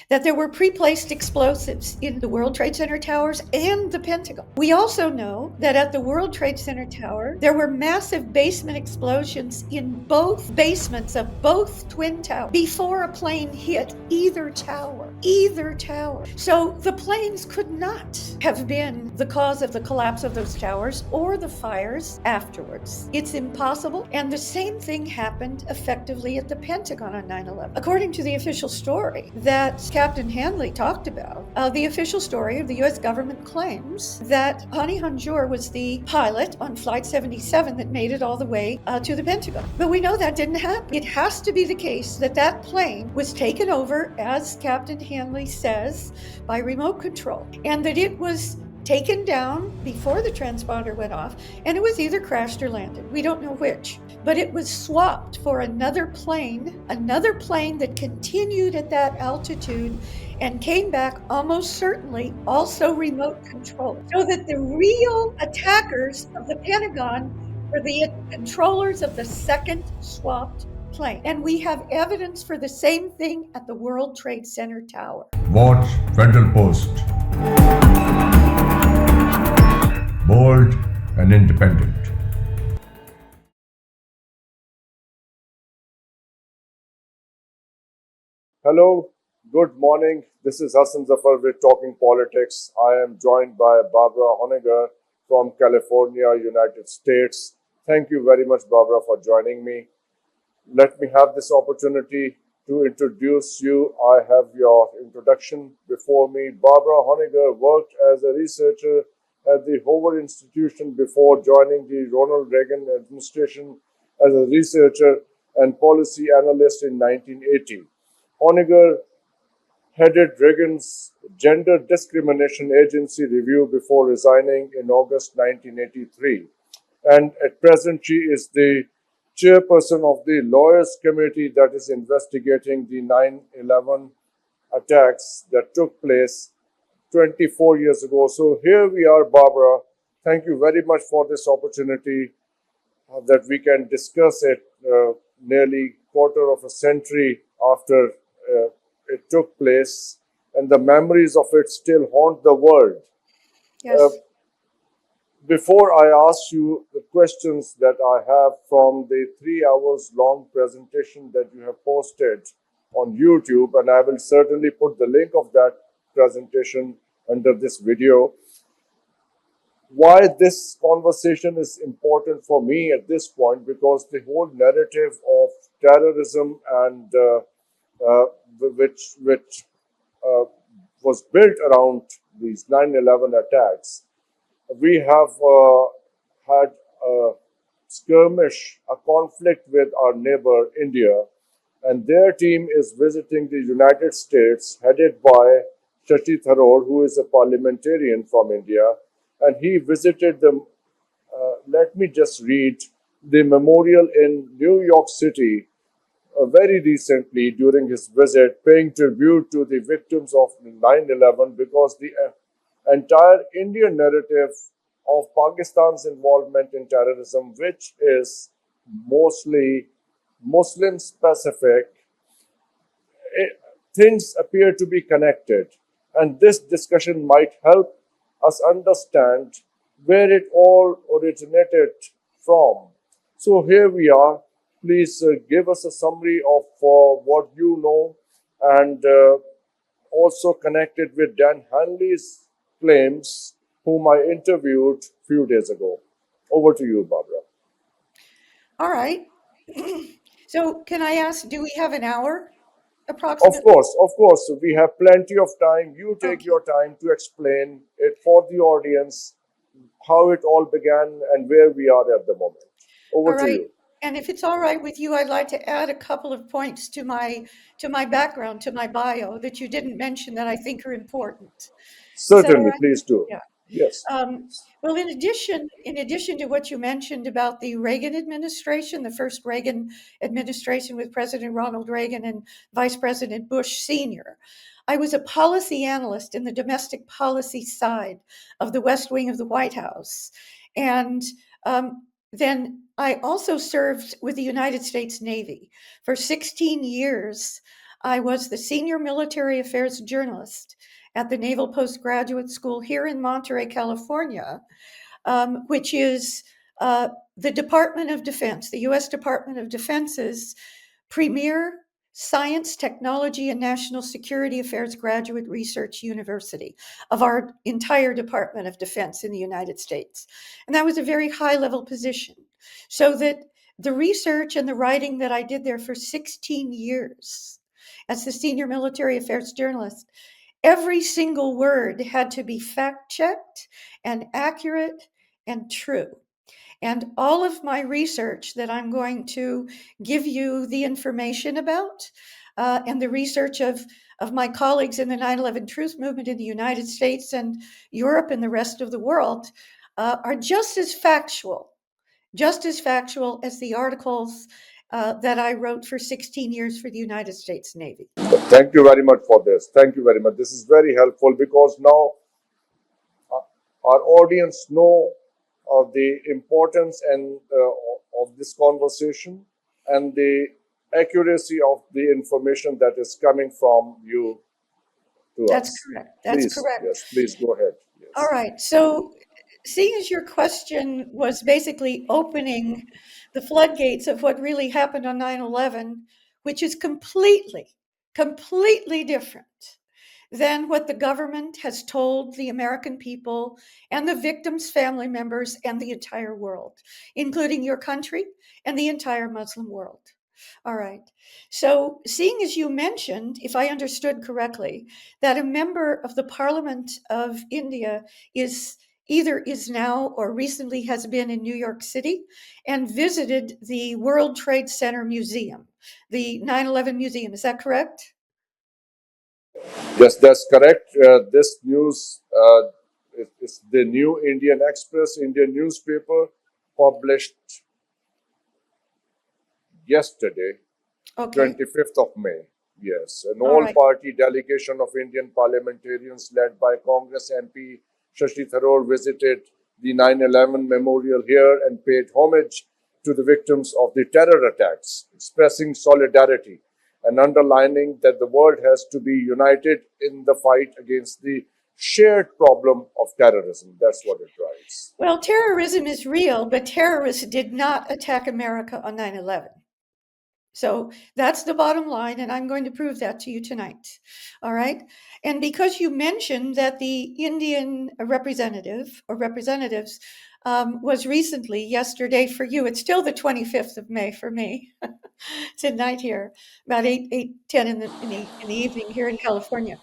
that there were pre-placed explosives in the World Trade Center towers and the Pentagon. We also know that at the World Trade Center tower, there were massive basement explosions in both basements of both twin towers before a plane hit either tower. So the planes could not have been the cause of the collapse of those towers or the fires afterwards. It's impossible. And the same thing happened effectively at the Pentagon on 9/11. According to the official story that Captain Hanley talked about, the official story of the U.S. government claims that Hani Hanjour was the pilot on Flight 77 that made it all the way to the Pentagon. But we know that didn't happen. It has to be the case that that plane was taken over, as Captain Hanley says, by remote control, and that it was taken down before the transponder went off, and it was either crashed or landed. We don't know which, but it was swapped for another plane that continued at that altitude and came back almost certainly also remote controlled, so that the real attackers of the Pentagon were the controllers of the second swapped plane. And we have evidence for the same thing at the World Trade Center tower. Watch Federal Post. Bold and independent. Hello, good morning. This is Hassan Zafar with Talking Politics. I am joined by Barbara Honegger from California, United States. Thank you very much, Barbara, for joining me. Let me have this opportunity to introduce you. I have your introduction before me. Barbara Honegger worked as a researcher at the Hoover Institution before joining the Ronald Reagan administration as a researcher and policy analyst in 1980. Honegger headed Reagan's Gender Discrimination Agency review before resigning in August 1983. And at present, she is the chairperson of the Lawyers Committee that is investigating the 9/11 attacks that took place 24 years ago. So here we are, Barbara. Thank you very much for this opportunity that we can discuss it nearly quarter of a century after it took place, and the memories of it still haunt the world. Yes. Before I ask you the questions that I have from the 3 hours long presentation that you have posted on YouTube, and I will certainly put the link of that presentation under this video, why this conversation is important for me at this point, because the whole narrative of terrorism and which was built around these 9/11 attacks. We have had a skirmish, a conflict with our neighbor India, and their team is visiting the United States, headed by Shashi Tharoor, who is a parliamentarian from India, and he visited them. Let me just read the memorial in New York City very recently during his visit, paying tribute to the victims of 9/11, because the entire Indian narrative of Pakistan's involvement in terrorism, which is mostly Muslim specific, things appear to be connected. And this discussion might help us understand where it all originated from. So here we are. Please give us a summary of what you know, and also connected with Dan Hanley's claims, whom I interviewed a few days ago. Over to you, Barbara. All right. So can I ask, do we have an hour Of approximately? course. We have plenty of time. You take Okay. your time to explain it for the audience, how it all began and where we are at the moment. All Over to right. you. And if it's all right with you, I'd like to add a couple of points to my background, to my bio, that you didn't mention that I think are important. Is that all Certainly, right? please do. Yeah. Yes. Well, in addition to what you mentioned about the Reagan administration, the first Reagan administration with President Ronald Reagan and Vice President Bush Sr., I was a policy analyst in the domestic policy side of the West Wing of the White House. And then I also served with the United States Navy for 16 years. I was the senior military affairs journalist at the Naval Postgraduate School here in Monterey, California, which is the Department of Defense, the U.S. Department of Defense's premier science, technology, and national security affairs graduate research university of our entire Department of Defense in the United States. And that was a very high level position. So that the research and the writing that I did there for 16 years as the senior military affairs journalist, every single word had to be fact checked and accurate and true. And all of my research that I'm going to give you the information about, and the research of my colleagues in the 9/11 Truth Movement in the United States and Europe and the rest of the world, are just as factual as the articles that I wrote for 16 years for the United States Navy. Thank you very much for this. Thank you very much. This is very helpful because now our audience know of the importance and of this conversation and the accuracy of the information that is coming from you to That's us. correct. That's Please, correct. yes, please go ahead. Yes. All right. So, seeing as your question was basically opening the floodgates of what really happened on 9/11, which is completely different than what the government has told the American people and the victims' family members and the entire world, including your country and the entire Muslim world. All right. So, seeing as you mentioned, if I understood correctly, that a member of the Parliament of India is now or recently has been in New York City and visited the World Trade Center Museum, the 9/11 Museum. Is that correct? Yes, that's correct. This news is the New Indian Express, Indian newspaper, published yesterday, Okay. 25th of May. Yes, an All right. all-party delegation of Indian parliamentarians led by Congress MP Shashi Tharoor visited the 9/11 memorial here and paid homage to the victims of the terror attacks, expressing solidarity and underlining that the world has to be united in the fight against the shared problem of terrorism. That's what it writes. Well, terrorism is real, but terrorists did not attack America on 9/11. So that's the bottom line, and I'm going to prove that to you tonight. All right. And because you mentioned that the Indian representative or representatives was recently, yesterday for you, it's still the 25th of May for me, tonight here, about 8:10 in the evening here in California.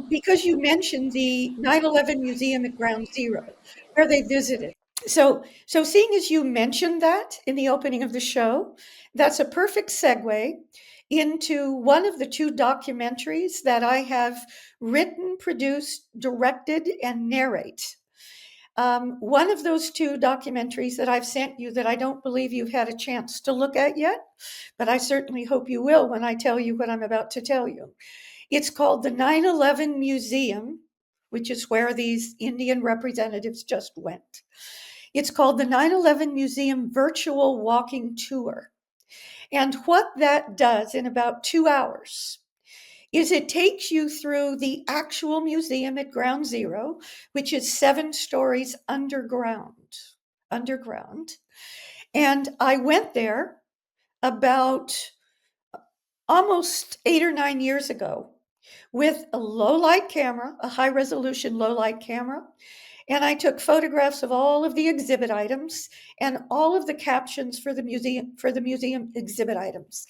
Because you mentioned the 9/11 Museum at Ground Zero, where they visited. So seeing as you mentioned that in the opening of the show, that's a perfect segue into one of the two documentaries that I have written, produced, directed, and narrate. One of those two documentaries that I've sent you that I don't believe you've had a chance to look at yet, but I certainly hope you will when I tell you what I'm about to tell you. It's called the 9/11 Museum, which is where these Indian representatives just went. It's called the 9/11 Museum Virtual Walking Tour. And what that does in about 2 hours is it takes you through the actual museum at Ground Zero, which is 7 stories underground. And I went there about almost 8 or 9 years ago with a low light camera, a high resolution low light camera. And I took photographs of all of the exhibit items and all of the captions for the museum exhibit items.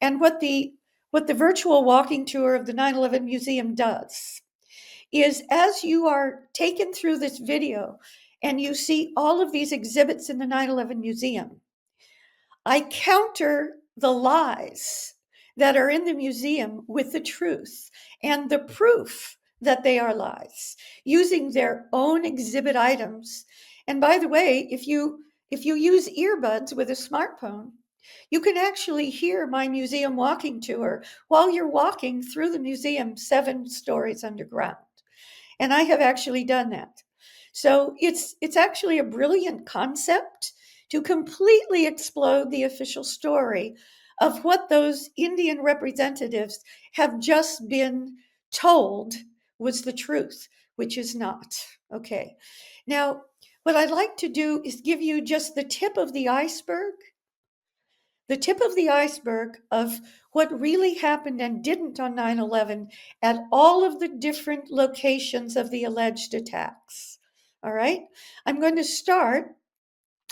And what the virtual walking tour of the 9/11 Museum does is, as you are taken through this video and you see all of these exhibits in the 9/11 Museum, I counter the lies that are in the museum with the truth and the proof that they are lies using their own exhibit items. And by the way, if you use earbuds with a smartphone, you can actually hear my museum walking tour while you're walking through the museum 7 stories underground. And I have actually done that. So it's actually a brilliant concept to completely explode the official story of what those Indian representatives have just been told was the truth, which is not. Okay. Now, what I'd like to do is give you just the tip of the iceberg of what really happened and didn't on 9/11 at all of the different locations of the alleged attacks. All right? I'm going to start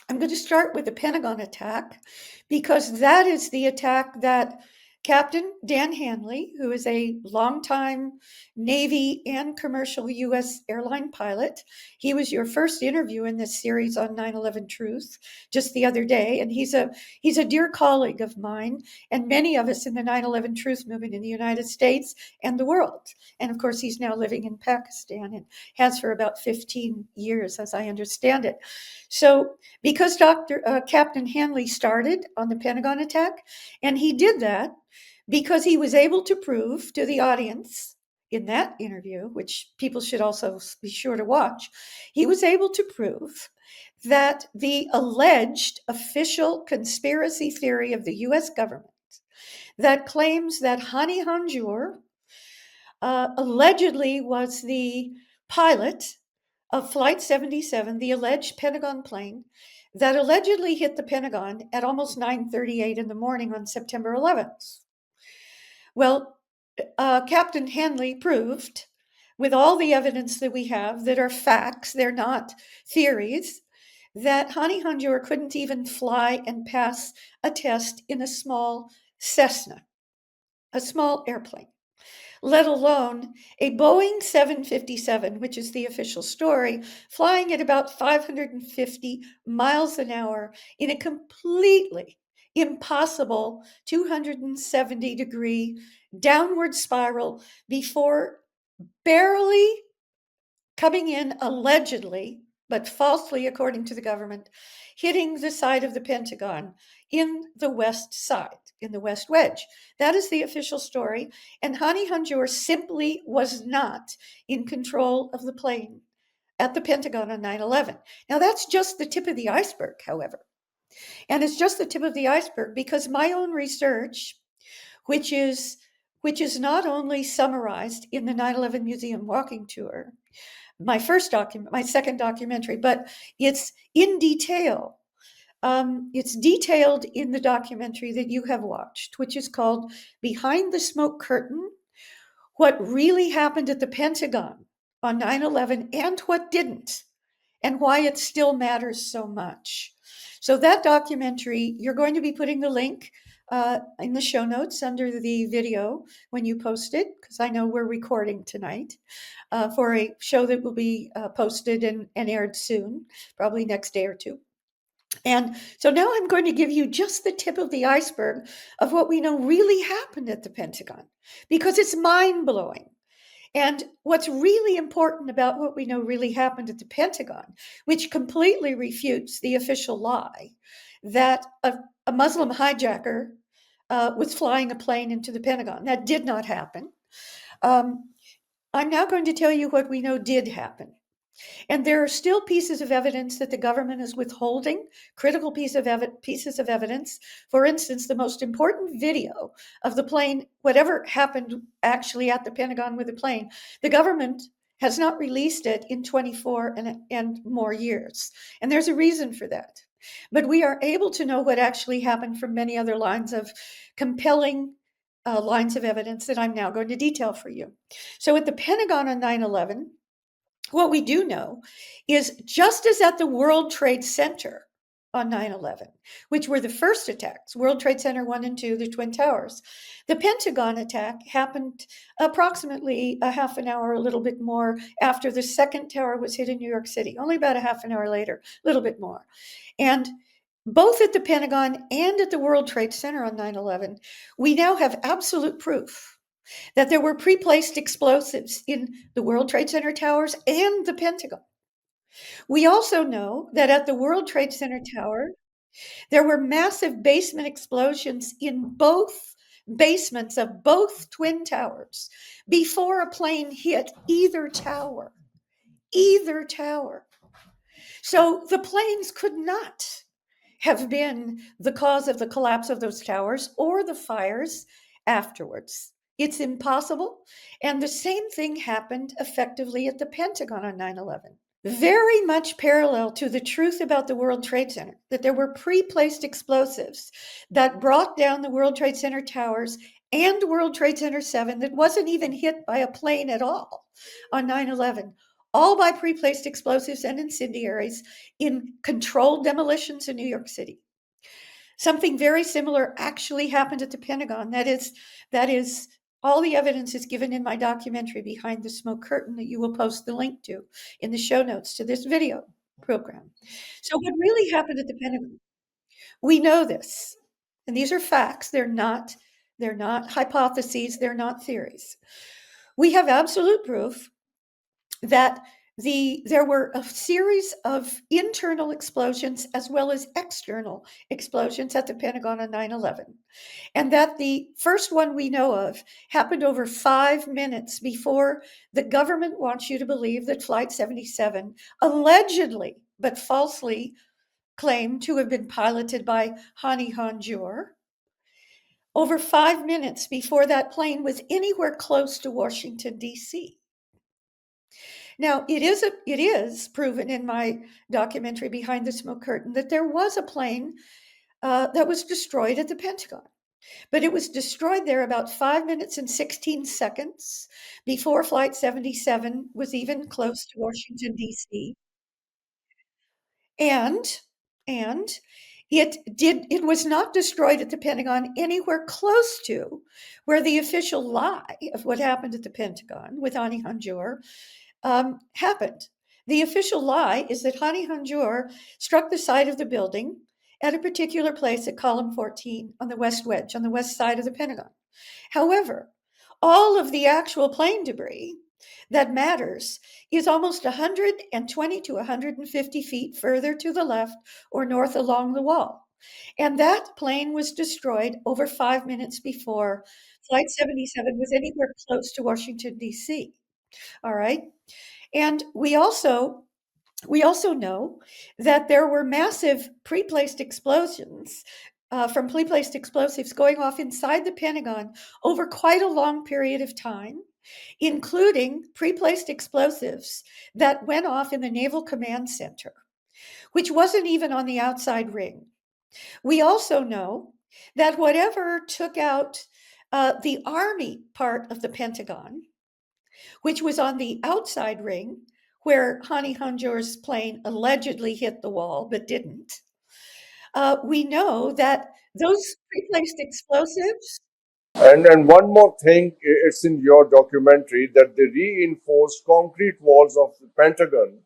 with the Pentagon attack because that is the attack that Captain Dan Hanley, who is a longtime Navy and commercial U.S. airline pilot, he was your first interview in this series on 9/11 Truth just the other day, and he's a dear colleague of mine and many of us in the 9/11 Truth movement in the United States and the world. And of course, he's now living in Pakistan and has for about 15 years, as I understand it. So, because Captain Hanley started on the Pentagon attack, and he did that because he was able to prove to the audience in that interview, which people should also be sure to watch, he was able to prove that the alleged official conspiracy theory of the US government that claims that Hani Hanjour allegedly was the pilot of Flight 77, the alleged Pentagon plane that allegedly hit the Pentagon at almost 9:38 in the morning on September 11th. Well, Captain Hanley proved, with all the evidence that we have that are facts, they're not theories, that Hani Hanjour couldn't even fly and pass a test in a small Cessna, a small airplane, let alone a Boeing 757, which is the official story, flying at about 550 miles an hour in a completely impossible 270-degree downward spiral before barely coming in allegedly, but falsely according to the government, hitting the side of the Pentagon in the west side, in the west wedge. That is the official story. And Hani Hanjour simply was not in control of the plane at the Pentagon on 9/11. Now, that's just the tip of the iceberg, however. And it's just the tip of the iceberg because my own research, which is not only summarized in the 9/11 Museum Walking Tour, my second documentary, but it's in detail. It's detailed in the documentary that you have watched, which is called Behind the Smoke Curtain: What Really Happened at the Pentagon on 9/11 and What Didn't, and Why It Still Matters So Much. So that documentary, you're going to be putting the link in the show notes under the video when you post it, because I know we're recording tonight for a show that will be posted and aired soon, probably next day or two. And so now I'm going to give you just the tip of the iceberg of what we know really happened at the Pentagon, because it's mind-blowing. And what's really important about what we know really happened at the Pentagon, which completely refutes the official lie that a Muslim hijacker was flying a plane into the Pentagon. That did not happen. I'm now going to tell you what we know did happen. And there are still pieces of evidence that the government is withholding, critical pieces of evidence. For instance, the most important video of the plane, whatever happened actually at the Pentagon with the plane, the government has not released it in 24 and more years. And there's a reason for that. But we are able to know what actually happened from many other lines of compelling lines of evidence that I'm now going to detail for you. So at the Pentagon on 9/11, what we do know is just as at the World Trade Center on 9/11, which were the first attacks, World Trade Center 1 and 2, the Twin Towers, the Pentagon attack happened approximately a half an hour, a little bit more, after the second tower was hit in New York City, only about a half an hour later, a little bit more. And both at the Pentagon and at the World Trade Center on 9/11, we now have absolute proof that there were pre-placed explosives in the World Trade Center towers and the Pentagon. We also know that at the World Trade Center tower, there were massive basement explosions in both basements of both twin towers before a plane hit either tower. Either tower. So the planes could not have been the cause of the collapse of those towers or the fires afterwards. It's impossible. And the same thing happened effectively at the Pentagon on 9/11. Very much parallel to the truth about the World Trade Center, that there were pre-placed explosives that brought down the World Trade Center towers and World Trade Center 7 that wasn't even hit by a plane at all on 9/11, all by pre-placed explosives and incendiaries in controlled demolitions in New York City. Something very similar actually happened at the Pentagon. That is all the evidence is given in my documentary, Behind the Smoke Curtain, that you will post the link to in the show notes to this video program. So what really happened at the Pentagon? We know this, and these are facts. They're not hypotheses, they're not theories. We have absolute proof that there were a series of internal explosions as well as external explosions at the Pentagon on 9/11. And that the first one we know of happened over 5 minutes before the government wants you to believe that Flight 77 allegedly, but falsely, claimed to have been piloted by Hani Hanjour. Over 5 minutes before that plane was anywhere close to Washington, D.C. Now, it is proven in my documentary Behind the Smoke Curtain that there was a plane that was destroyed at the Pentagon. But it was destroyed there about 5 minutes and 16 seconds before Flight 77 was even close to Washington, D.C. And it was not destroyed at the Pentagon anywhere close to where the official lie of what happened at the Pentagon with Hani Hanjour happened. The official lie is that Hani Hanjour struck the side of the building at a particular place at column 14 on the west wedge, on the west side of the Pentagon. However, all of the actual plane debris that matters is almost 120 to 150 feet further to the left or north along the wall. And that plane was destroyed over 5 minutes before Flight 77 was anywhere close to Washington, D.C. All right. And we also know that there were massive pre-placed explosions from pre-placed explosives going off inside the Pentagon over quite a long period of time, including pre-placed explosives that went off in the Naval Command Center, which wasn't even on the outside ring. We also know that whatever took out the Army part of the Pentagon, which was on the outside ring, where Hani Hanjour's plane allegedly hit the wall but didn't. We know that those pre-placed explosives. And one more thing, it's in your documentary that the reinforced concrete walls of the Pentagon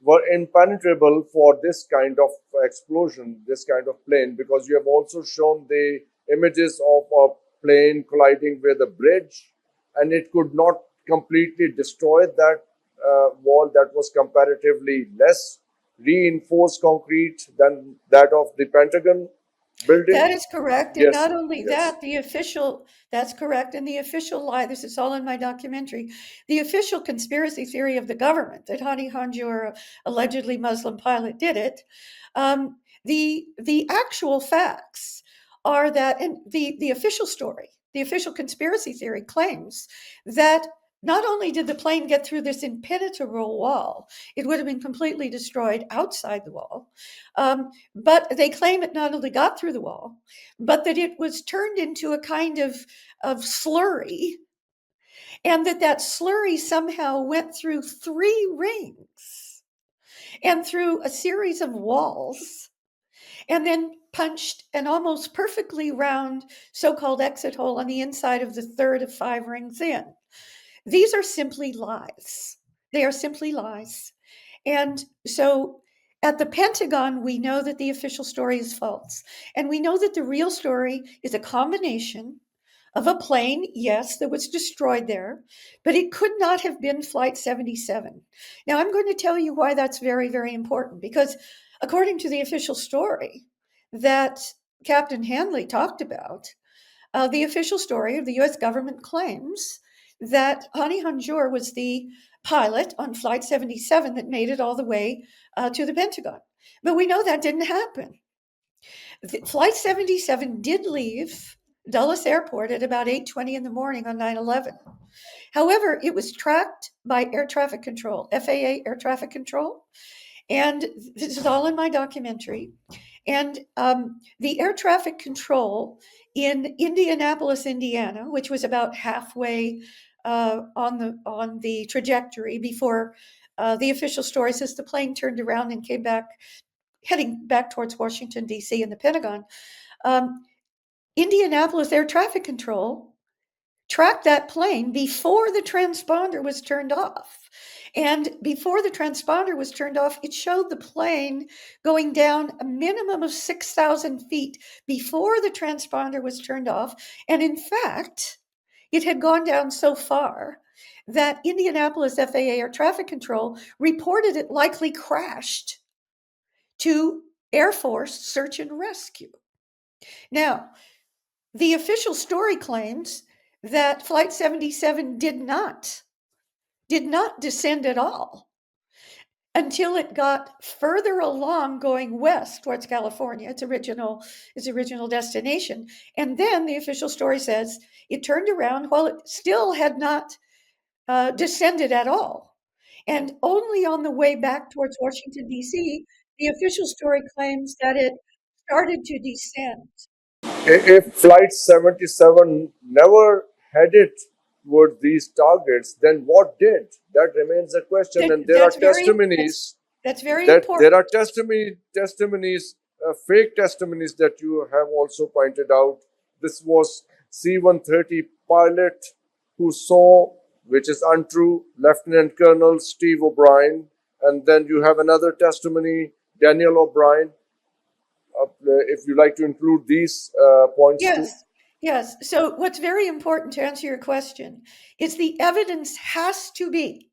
were impenetrable for this kind of explosion, this kind of plane, because you have also shown the images of a plane colliding with a bridge, and it could not completely destroy that wall that was comparatively less reinforced concrete than that of the Pentagon building. That is correct. And Yes, not only yes. that, that's correct. And the official lie, this is all in my documentary, the official conspiracy theory of the government that Hani Hanjour, allegedly Muslim pilot, did it. The actual facts are that, and the official story, the official conspiracy theory claims that not only did the plane get through this impenetrable wall, it would have been completely destroyed outside the wall. But they claim it not only got through the wall, but that it was turned into a kind of slurry, and that slurry somehow went through 3 rings and through a series of walls, and then punched an almost perfectly round so-called exit hole on the inside of the third of 5 rings in. These are simply lies. They are simply lies. And so at the Pentagon, we know that the official story is false. And we know that the real story is a combination of a plane, yes, that was destroyed there, but it could not have been Flight 77. Now, I'm going to tell you why that's very, very important, because according to the official story that Captain Hanley talked about, the official story of the U.S. government claims that Hani Hanjour was the pilot on Flight 77 that made it all the way to the Pentagon. But we know that didn't happen. Flight 77 did leave Dulles Airport at about 8:20 in the morning on 9/11. However, it was tracked by air traffic control, FAA air traffic control, and this is all in my documentary. And the air traffic control in Indianapolis, Indiana, which was about halfway on the trajectory before the official story says the plane turned around and came back, heading back towards Washington, D.C. and the Pentagon. Indianapolis air traffic control tracked that plane before the transponder was turned off. And before the transponder was turned off, it showed the plane going down a minimum of 6,000 feet before the transponder was turned off. And in fact, it had gone down so far that Indianapolis FAA air traffic control reported it likely crashed to Air Force search and rescue. Now, the official story claims that Flight 77 did not descend at all until it got further along going west towards California, its original destination. And then the official story says it turned around while it still had not descended at all. And only on the way back towards Washington, D.C., the official story claims that it started to descend. If Flight 77 never headed toward these targets, then what did? That remains a question. And there are testimonies. That's very That important. there are testimonies, fake testimonies that you have also pointed out. This was C-130 pilot who saw, which is untrue, Lieutenant Colonel Steve O'Brien. And then you have another testimony, Daniel O'Brien. If you like to include these points too. Yes. So what's very important to answer your question is the evidence has to be,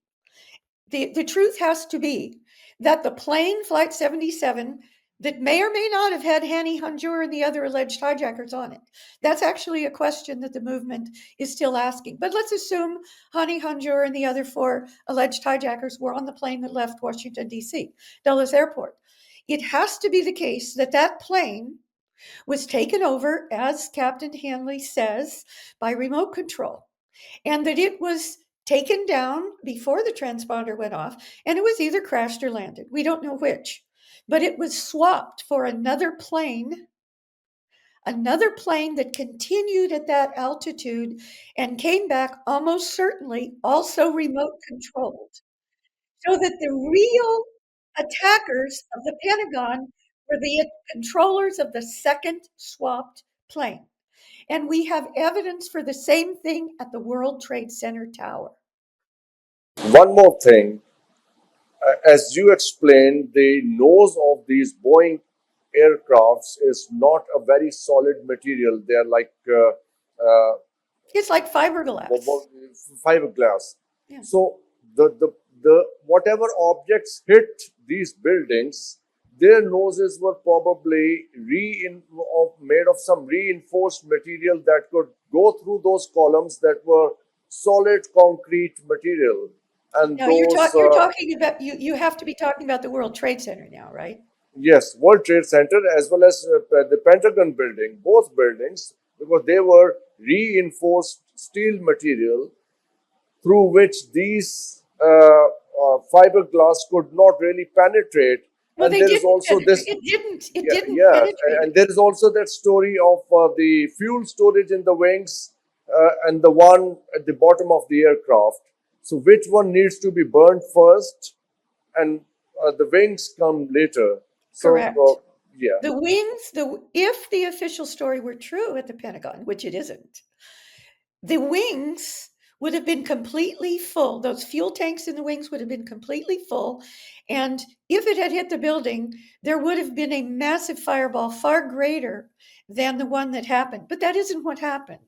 the truth has to be that the plane Flight 77 that may or may not have had Hani Hanjour and the other alleged hijackers on it. That's actually a question that the movement is still asking. But let's assume Hani Hanjour and the other 4 alleged hijackers were on the plane that left Washington, D.C., Dulles Airport. It has to be the case that that plane was taken over, as Captain Hanley says, by remote control, and that it was taken down before the transponder went off, and it was either crashed or landed. We don't know which, but it was swapped for another plane that continued at that altitude and came back almost certainly also remote controlled, so that the real attackers of the Pentagon were the controllers of the second swapped plane. And we have evidence for the same thing at the World Trade Center tower. One more thing. As you explained, the nose of these Boeing aircrafts is not a very solid material. They're like It's like fiberglass. Fiberglass. Yeah. So the whatever objects hit these buildings, their noses were probably made of some reinforced material that could go through those columns that were solid concrete material. And Now those, you're talking about you have to be talking about the World Trade Center now, right? yes, World Trade Center as well as the Pentagon building, both buildings, because they were reinforced steel material through which these fiberglass could not really penetrate. Well, And there is also this. It didn't Yeah, penetrate. and there is also that story of the fuel storage in the wings and the one at the bottom of the aircraft. So, which one needs to be burned first, and the wings come later? So, Correct. yeah. The wings, if the official story were true at the Pentagon, which it isn't, the wings would have been completely full. Those fuel tanks in the wings would have been completely full. And if it had hit the building, there would have been a massive fireball far greater than the one that happened. But that isn't what happened.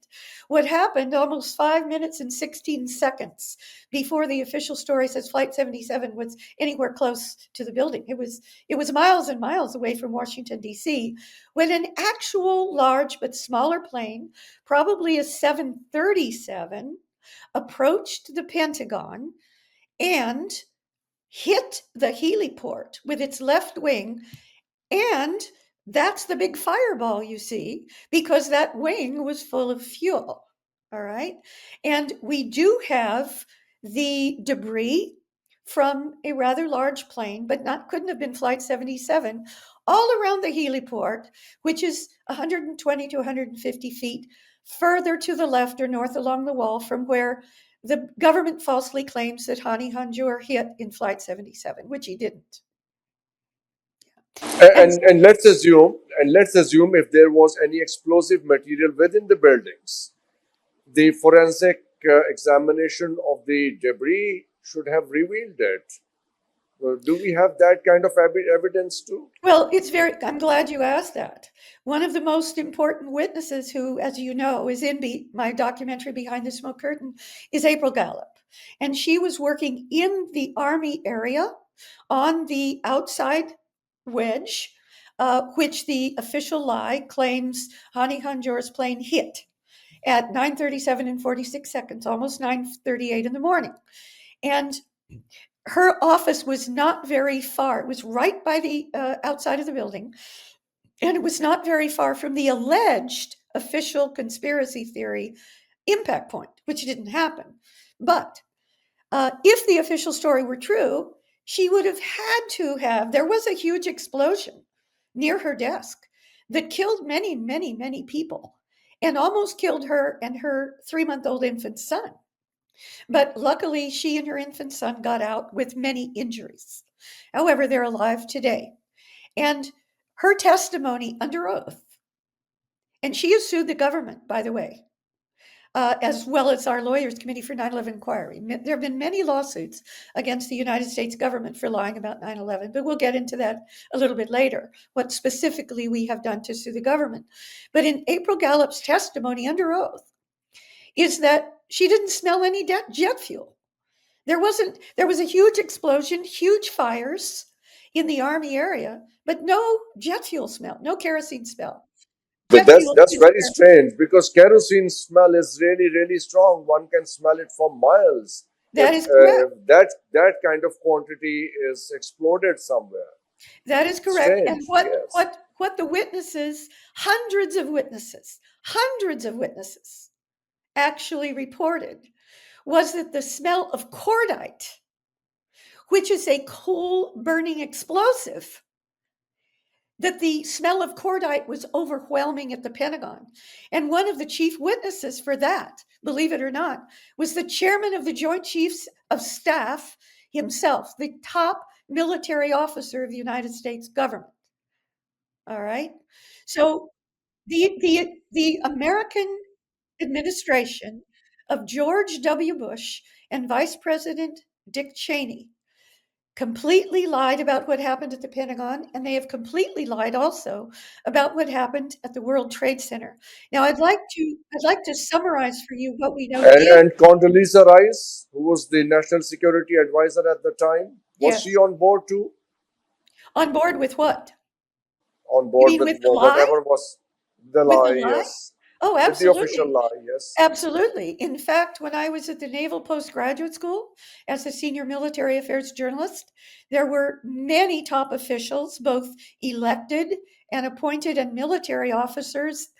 What happened almost 5 minutes and 16 seconds before the official story says Flight 77 was anywhere close to the building. It was miles and miles away from Washington, D.C., when an actual large but smaller plane, probably a 737, approached the Pentagon and hit the heliport with its left wing and That's the big fireball you see, because that wing was full of fuel. All right. And we do have the debris from a rather large plane, but couldn't have been Flight 77, all around the heliport, which is 120 to 150 feet further to the left or north along the wall from where the government falsely claims that Hani Hanjour hit in Flight 77, which he didn't. And And let's assume if there was any explosive material within the buildings, the forensic examination of the debris should have revealed it. Do we have that kind of evidence too? well, I'm glad you asked that. One of the most important witnesses who, as you know, is in my documentary Behind the Smoke Curtain is April Gallup. And she was working in the Army area on the outside wedge, which the official lie claims Hani Hanjour's plane hit at 9:37 and 46 seconds, almost 9:38 in the morning. And her office was not very far. It was right by the outside of the building, and it was not very far from the alleged official conspiracy theory impact point, which didn't happen. But if the official story were true, she would have had to have. There was a huge explosion near her desk that killed many, many, many people and almost killed her and her 3-month-old infant son. But luckily, she and her infant son got out with many injuries. However, they're alive today. And her testimony under oath, and she has sued the government, by the way, as well as our Lawyers Committee for 9/11 Inquiry. There have been many lawsuits against the United States government for lying about 9/11, but we'll get into that a little bit later, what specifically we have done to sue the government. But in April Gallup's testimony under oath is that she didn't smell any jet fuel. There was a huge explosion, huge fires in the Army area, but no jet fuel smell, no kerosene smell. But Jet fuel that's is very strange because kerosene smell is really really strong. One can smell it for miles. that is correct. If that kind of quantity is exploded somewhere. That is correct. And Strange. Yes. what the witnesses, hundreds of witnesses actually reported was that the smell of cordite, which is a coal burning explosive, that the smell of cordite was overwhelming at the Pentagon. And one of the chief witnesses for that, believe it or not, was the chairman of the Joint Chiefs of Staff himself, the top military officer of the United States government. All right. So the American administration of George W. Bush and Vice President Dick Cheney completely lied about what happened at the Pentagon, and they have completely lied also about what happened at the World Trade Center. Now, I'd like to summarize for you what we know And Condoleezza Rice, who was the national security advisor at the time, was Yes. she on board too? On board with what? On You board mean with with the lie? whatever was the With the lie, lie? yes. Oh, With the official absolutely. lie, yes. Absolutely. In fact, when I was at the Naval Postgraduate School as a senior military affairs journalist, there were many top officials, both elected and appointed, and military officers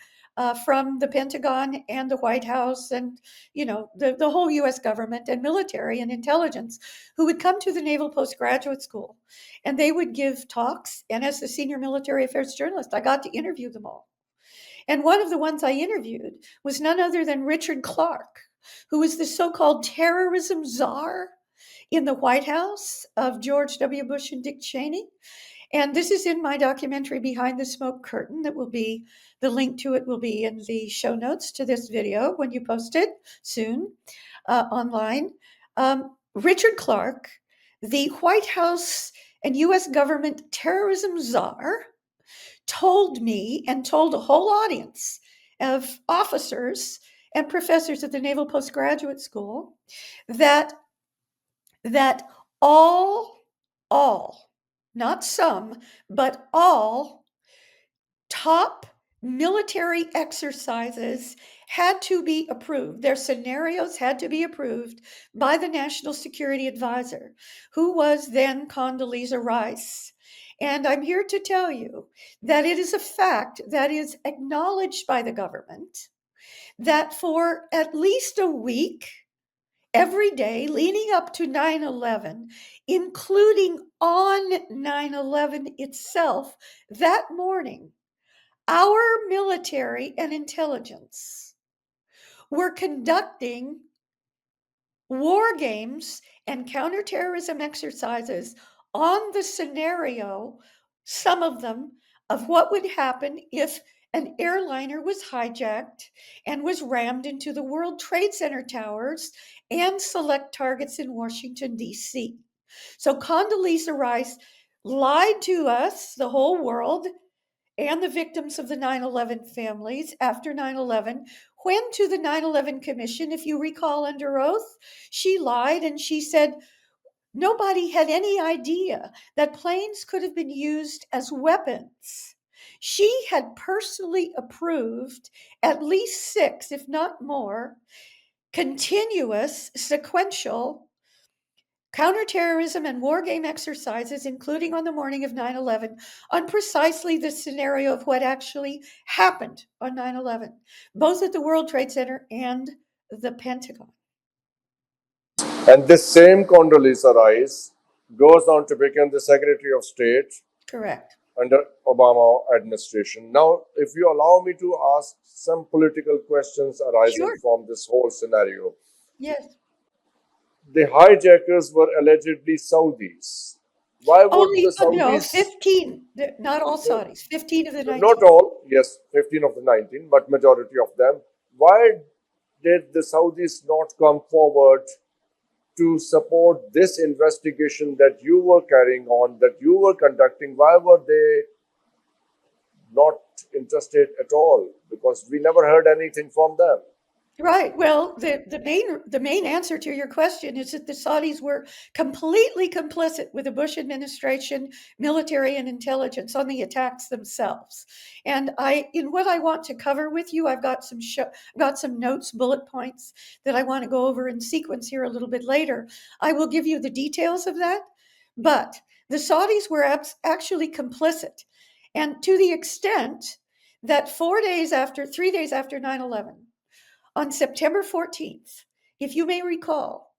from the Pentagon and the White House and, the whole U.S. government and military and intelligence who would come to the Naval Postgraduate School. And they would give talks. And as the senior military affairs journalist, I got to interview them all. And one of the ones I interviewed was none other than Richard Clarke, who was the so-called terrorism czar in the White House of George W. Bush and Dick Cheney. And this is in my documentary, Behind the Smoke Curtain, the link to it will be in the show notes to this video when you post it soon online. Richard Clarke, the White House and U.S. government terrorism czar, told me and told a whole audience of officers and professors at the Naval Postgraduate School that all, not some, but all top military exercises had to be approved. Their scenarios had to be approved by the National Security Advisor, who was then Condoleezza Rice. And I'm here to tell you that it is a fact that is acknowledged by the government that for at least a week, every day leading up to 9/11, including on 9/11 itself, that morning, our military and intelligence were conducting war games and counterterrorism exercises on the scenario, some of them, of what would happen if an airliner was hijacked and was rammed into the World Trade Center towers and select targets in Washington, D.C. So Condoleezza Rice lied to us, the whole world, and the victims of the 9/11 families after 9/11 when to the 9/11 Commission, if you recall under oath, she lied and she said nobody had any idea that planes could have been used as weapons. She had personally approved at least 6, if not more, continuous sequential counterterrorism and war game exercises, including on the morning of 9/11, on precisely the scenario of what actually happened on 9/11, both at the World Trade Center and the Pentagon. And this same Condoleezza Rice goes on to become the Secretary of State Correct. under Obama administration. Now, if you allow me to ask some political questions arising Sure. from this whole scenario. Yes. The hijackers were allegedly Saudis. Why would Only, the no, Saudis, 15, not all Saudis, 15 of the 19. not all, yes, 15 of the 19, but majority of them, why did the Saudis not come forward to support this investigation that you were carrying on, that you were conducting? Why were they not interested at all? Because we never heard anything from them. Right. Well, the main answer to your question is that the Saudis were completely complicit with the Bush administration, military and intelligence on the attacks themselves. And in what I want to cover with you, I've got some notes, bullet points that I want to go over in sequence here a little bit later. I will give you the details of that, but the Saudis were actually complicit, and to the extent that 3 days after 9/11. On September 14th, if you may recall,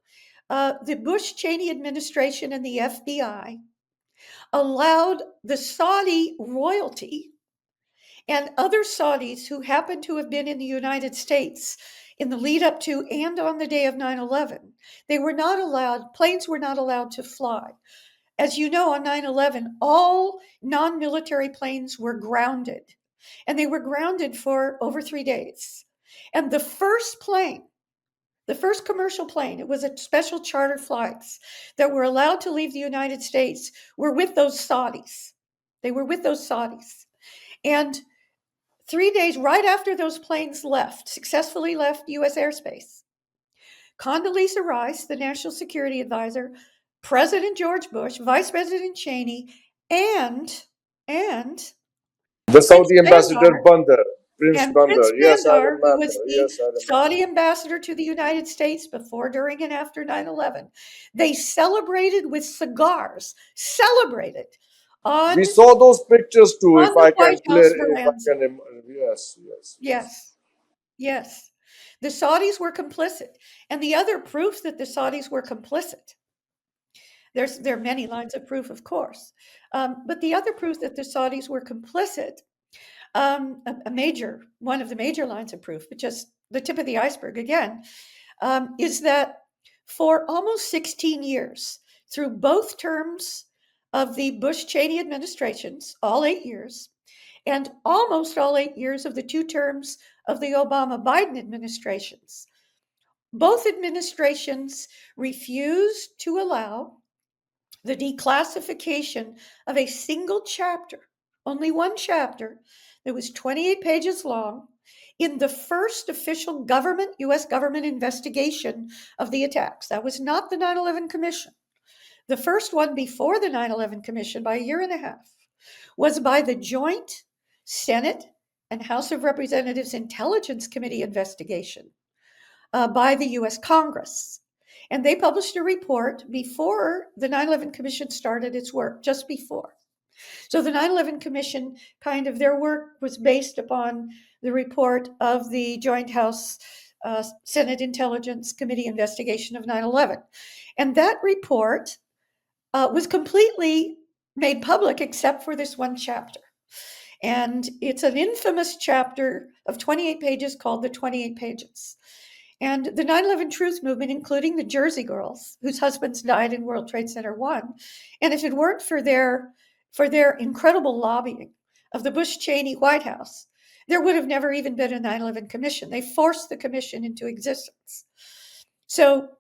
the Bush-Cheney administration and the FBI allowed the Saudi royalty and other Saudis who happened to have been in the United States in the lead up to and on the day of 9/11. Planes were not allowed to fly. As you know, on 9/11, all non-military planes were grounded, and they were grounded for over 3 days. And the first commercial plane, it was a special charter flights that were allowed to leave the United States, were with those Saudis. They were with those Saudis. And 3 days right after those planes successfully left U.S. airspace, Condoleezza Rice, the National Security Advisor, President George Bush, Vice President Cheney, and The Saudi Prince ambassador Bandar, Prince Prince Bandar. Yes, I Bandar, who remember. was Yes, I the remember. Saudi ambassador to the United States before, during, and after 9/11, they celebrated with cigars. Celebrated on We saw those pictures too. on If the I can White clear, House if I veranda. can, yes, yes, yes. Yes, yes. The Saudis were complicit, and the other proof that the Saudis were complicit. There are many lines of proof, of course, but the other proof that the Saudis were complicit, one of the major lines of proof, but just the tip of the iceberg again, is that for almost 16 years, through both terms of the Bush-Cheney administrations, all 8 years, and almost all 8 years of the 2 terms of the Obama-Biden administrations, both administrations refused to allow the declassification of a single chapter, only one chapter, that was 28 pages long, in the first official U.S. government investigation of the attacks. That was not the 9/11 Commission. The first one before the 9/11 Commission by a year and a half was by the joint Senate and House of Representatives Intelligence Committee investigation by the U.S. Congress. And they published a report before the 9/11 Commission started its work, just before. So the 9/11 Commission, kind of their work was based upon the report of the Joint House Senate Intelligence Committee investigation of 9/11. And that report was completely made public except for this one chapter. And it's an infamous chapter of 28 pages called The 28 Pages. And the 9/11 Truth Movement, including the Jersey girls whose husbands died in World Trade Center 1, and if it weren't for their incredible lobbying of the Bush-Cheney White House, there would have never even been a 9/11 commission. They forced the commission into existence. So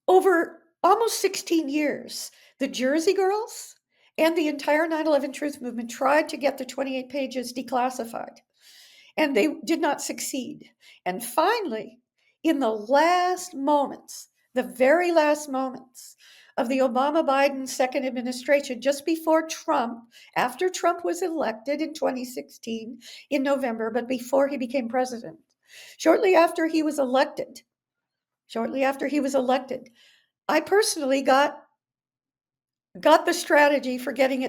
over almost 16 years, the Jersey girls and the entire 9/11 Truth Movement tried to get the 28 pages declassified, and they did not succeed. And finally, in the last moments, the very last moments of the Obama-Biden second administration, just before Trump, after Trump was elected in 2016 in November, but before he became president, shortly after he was elected, I personally got the strategy for getting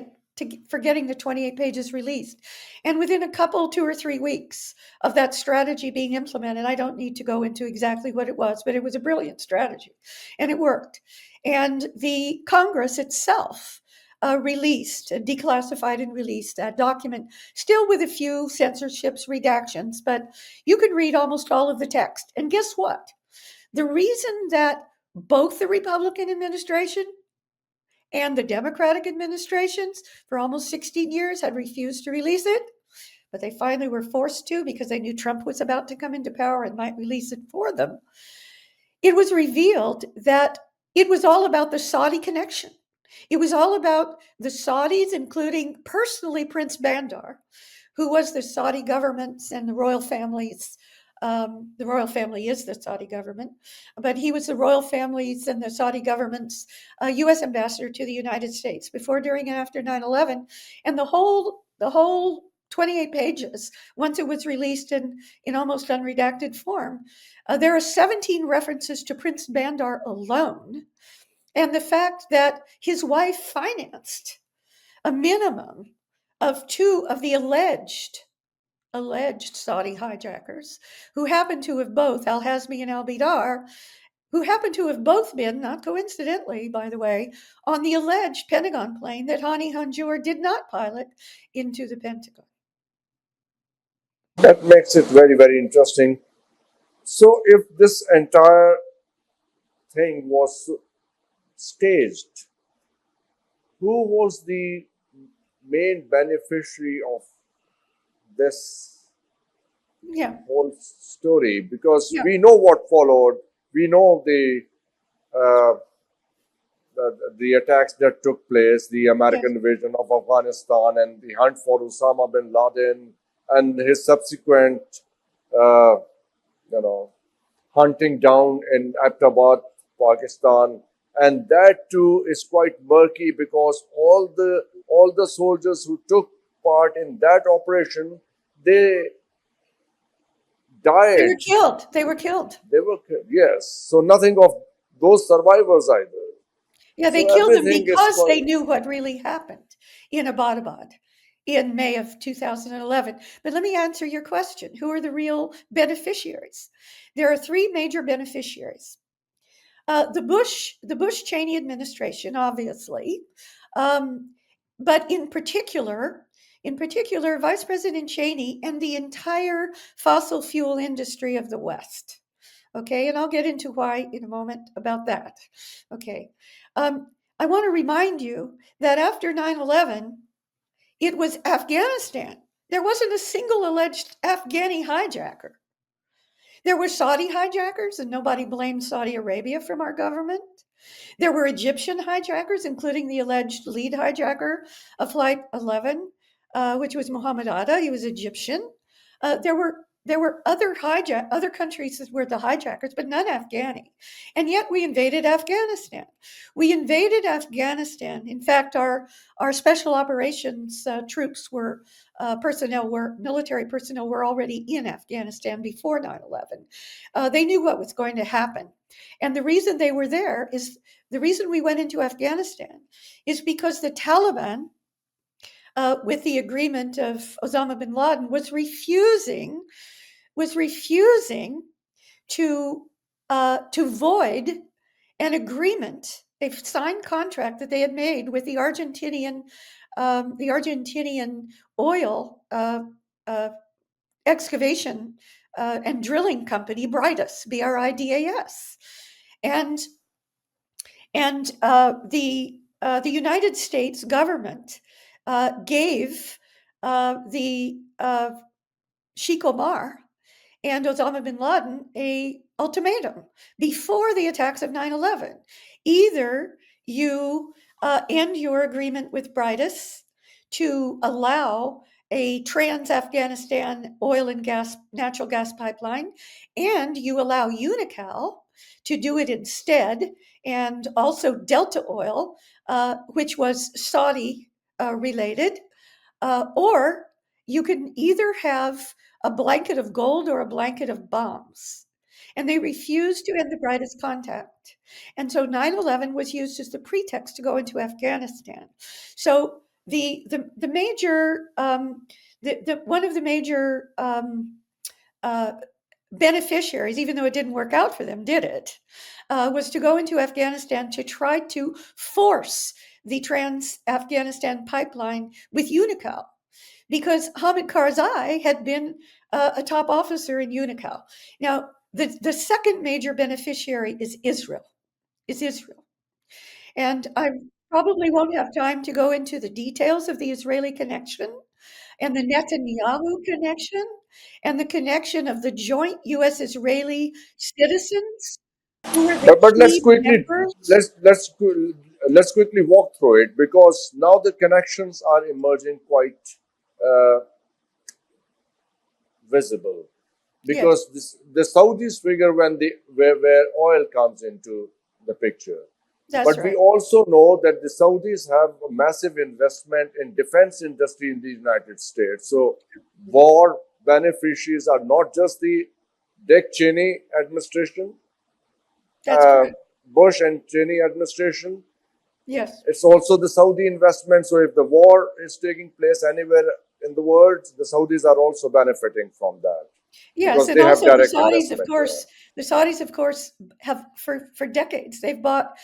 the 28 pages released. And within a couple, 2 or 3 weeks of that strategy being implemented, I don't need to go into exactly what it was, but it was a brilliant strategy and it worked. And the Congress itself declassified and released that document, still with a few censorships, redactions, but you could read almost all of the text. And guess what? The reason that both the Republican administration and the Democratic administrations for almost 16 years had refused to release it, but they finally were forced to because they knew Trump was about to come into power and might release it for them. It was revealed that it was all about the Saudi connection. It was all about the Saudis, including personally Prince Bandar, who was the Saudi government's and the royal family's. The royal family is the Saudi government, but he was the royal family's and the Saudi government's U.S. ambassador to the United States before, during, and after 9/11. And the whole 28 pages, once it was released in almost unredacted form, there are 17 references to Prince Bandar alone, and the fact that his wife financed a minimum of 2 of the alleged Saudi hijackers, who happen to have both, Al-Hazmi and al-Bidar, who happen to have both been, not coincidentally, by the way, on the alleged Pentagon plane that Hani Hanjour did not pilot into the Pentagon. That makes it very, very interesting. So, if this entire thing was staged, who was the main beneficiary of this whole story? Because we know what followed. We know the attacks that took place, the American invasion of Afghanistan, and the hunt for Osama bin Laden, and his subsequent, hunting down in Abbottabad, Pakistan. And that too is quite murky because all the soldiers who took part in that operation, they died. They were killed. Yes. So nothing of those survivors either. Yeah, they killed them because they knew what really happened in Abbottabad in May of 2011. But let me answer your question. Who are the real beneficiaries? There are 3 major beneficiaries. The Bush-Cheney administration, obviously, but in particular, Vice President Cheney and the entire fossil fuel industry of the West. Okay, and I'll get into why in a moment about that. Okay, I want to remind you that after 9/11, it was Afghanistan. There wasn't a single alleged Afghani hijacker. There were Saudi hijackers, and nobody blamed Saudi Arabia from our government. There were Egyptian hijackers, including the alleged lead hijacker of Flight 11, which was Mohammed Atta. He was Egyptian. There were there were other countries that were the hijackers, but none Afghani. And yet we invaded Afghanistan. We invaded Afghanistan. In fact, our special operations troops military personnel were already in Afghanistan before 9/11. They knew what was going to happen. And the reason they were there is the reason we went into Afghanistan is because the Taliban, with the agreement of Osama bin Laden, was refusing to void an agreement, a signed contract that they had made with the Argentinian oil excavation and drilling company, Bridas, BRIDAS, and the United States government gave the Sheikh Omar and Osama bin Laden a ultimatum before the attacks of 9/11. Either you end your agreement with Bridas to allow a trans-Afghanistan oil and natural gas pipeline, and you allow Unocal to do it instead, and also Delta Oil, which was Saudi related, or you can either have a blanket of gold or a blanket of bombs. And they refused to end the brightest contact. And so 9/11 was used as the pretext to go into Afghanistan. So the major one of the major beneficiaries, even though it didn't work out for them, did it, was to go into Afghanistan to try to force the trans-Afghanistan pipeline with Unocal, because Hamid Karzai had been a top officer in Unocal. Now, the second major beneficiary is Israel. And I probably won't have time to go into the details of the Israeli connection and the Netanyahu connection and the connection of the joint U.S.-Israeli citizens who were the But let's key quickly members. let's quickly walk through it, because now the connections are emerging quite uh, visible, Yes, because the Saudis figure when where oil comes into the picture. that's But we right. also know that the Saudis have a massive investment in defense industry in the United States. So war beneficiaries are not just the Dick Cheney administration, That's correct. Bush and Cheney administration. Yes, It's also the Saudi investment. So if the war is taking place anywhere in the world, the Saudis are also benefiting from that, yes, because and they have also direct investment there. The Saudis, of course, have for decades they've bought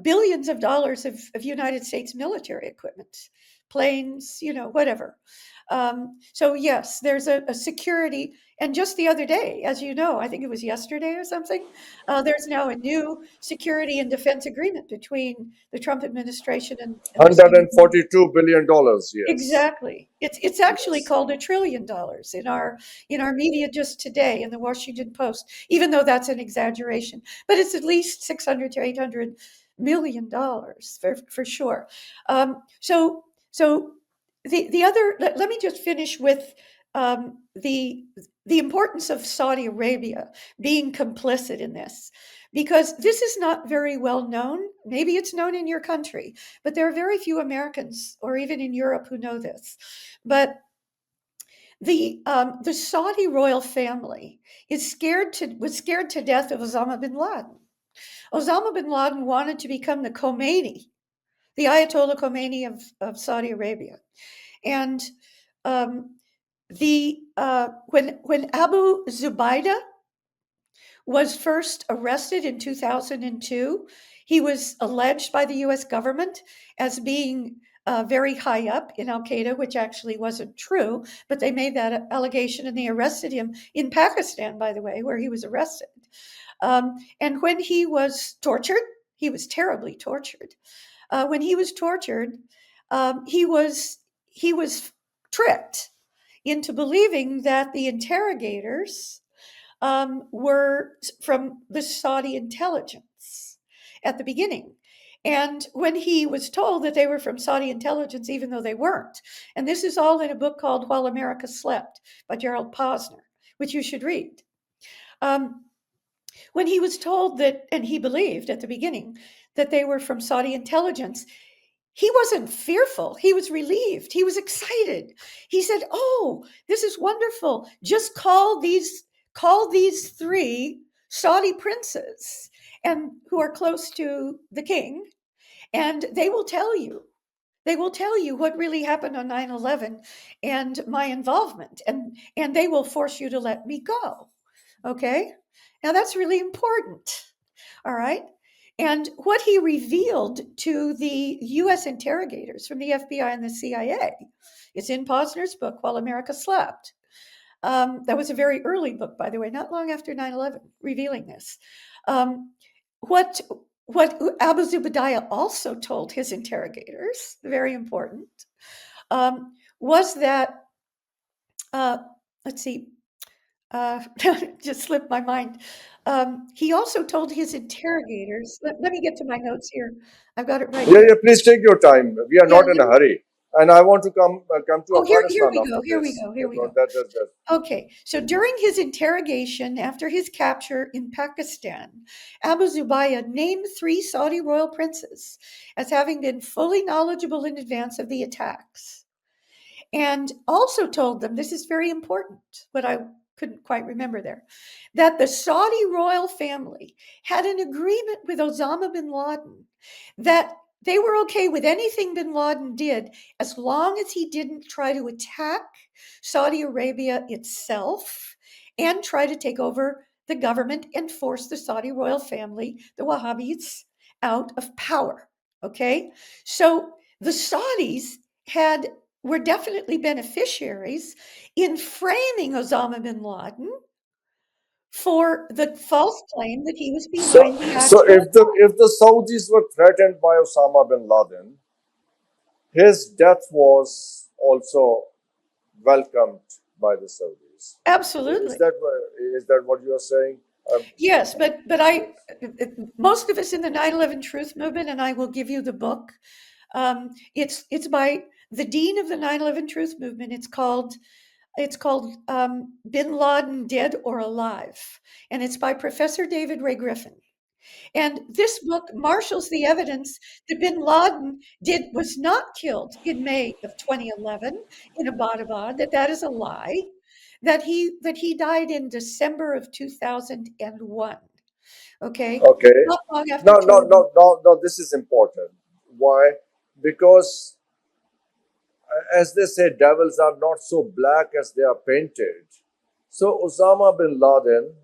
billions of dollars of United States military equipment, planes, whatever. So yes, there's a security. And just the other day, as you know, I think it was yesterday or something, there's now a new security and defense agreement between the Trump administration and the Saudi. $142 billion, yes. Exactly. It's actually Yes. called $1 trillion in our media just today in the Washington Post, even though that's an exaggeration. But it's at least 600 to 800 million dollars for sure. So the other let me just finish with the importance of Saudi Arabia being complicit in this, because this is not very well known. Maybe it's known in your country, but there are very few Americans or even in Europe who know this. But the Saudi royal family was scared to death of Osama bin Laden. Osama bin Laden wanted to become the Khomeini, the Ayatollah Khomeini of Saudi Arabia. And when Abu Zubaydah was first arrested in 2002, he was alleged by the US government as being very high up in Al Qaeda, which actually wasn't true, but they made that allegation and they arrested him in Pakistan, by the way, where he was arrested. And when he was tortured, he was terribly tortured. When he was tortured, he was tricked into believing that the interrogators were from the Saudi intelligence at the beginning. And when he was told that they were from Saudi intelligence, even though they weren't, and this is all in a book called While America Slept by Gerald Posner, which you should read. When he was told that, and he believed at the beginning that they were from Saudi intelligence, he wasn't fearful. He was relieved. He was excited. He said, "Oh, this is wonderful. Just call these 3 Saudi princes and who are close to the king, and they will tell you. They will tell you what really happened on 9/11 and my involvement, and they will force you to let me go." Okay? Now that's really important. All right? And what he revealed to the US interrogators from the FBI and the CIA, it's in Posner's book, While America Slept. That was a very early book, by the way, not long after 9/11, revealing this. What Abu Zubaydah also told his interrogators, very important, was that, let's see, just slipped my mind. He also told his interrogators, let me get to my notes here. I've got it right Yeah, here. yeah, please take your time. We are Yeah, not in a hurry. And I want to come to oh, here Afghanistan we after go. Here we this. go. Here we go. That. Okay, so during his interrogation after his capture in Pakistan, Abu Zubaydah named 3 Saudi royal princes as having been fully knowledgeable in advance of the attacks, and also told them, this is very important, but I couldn't quite remember there, that the Saudi royal family had an agreement with Osama bin Laden that they were okay with anything bin Laden did as long as he didn't try to attack Saudi Arabia itself and try to take over the government and force the Saudi royal family, the Wahhabis, out of power. Okay? So the Saudis were definitely beneficiaries in framing Osama bin Laden for the false claim that he was behind the So actual if the Saudis were threatened by Osama bin Laden, his death was also welcomed by the Saudis. Absolutely. Is that what you are saying? Yes, but most of us in the 9/11 Truth Movement, and I will give you the book. It's by the dean of the 9/11 Truth Movement. It's called Bin Laden, Dead or Alive, and it's by Professor David Ray Griffin. And this book marshals the evidence that bin Laden was not killed in May of 2011 in Abbottabad, that is a lie, that he died in December of 2001. Okay? Okay. Not long after No. This is important. Why? Because, as they say, devils are not so black as they are painted. So Osama bin Laden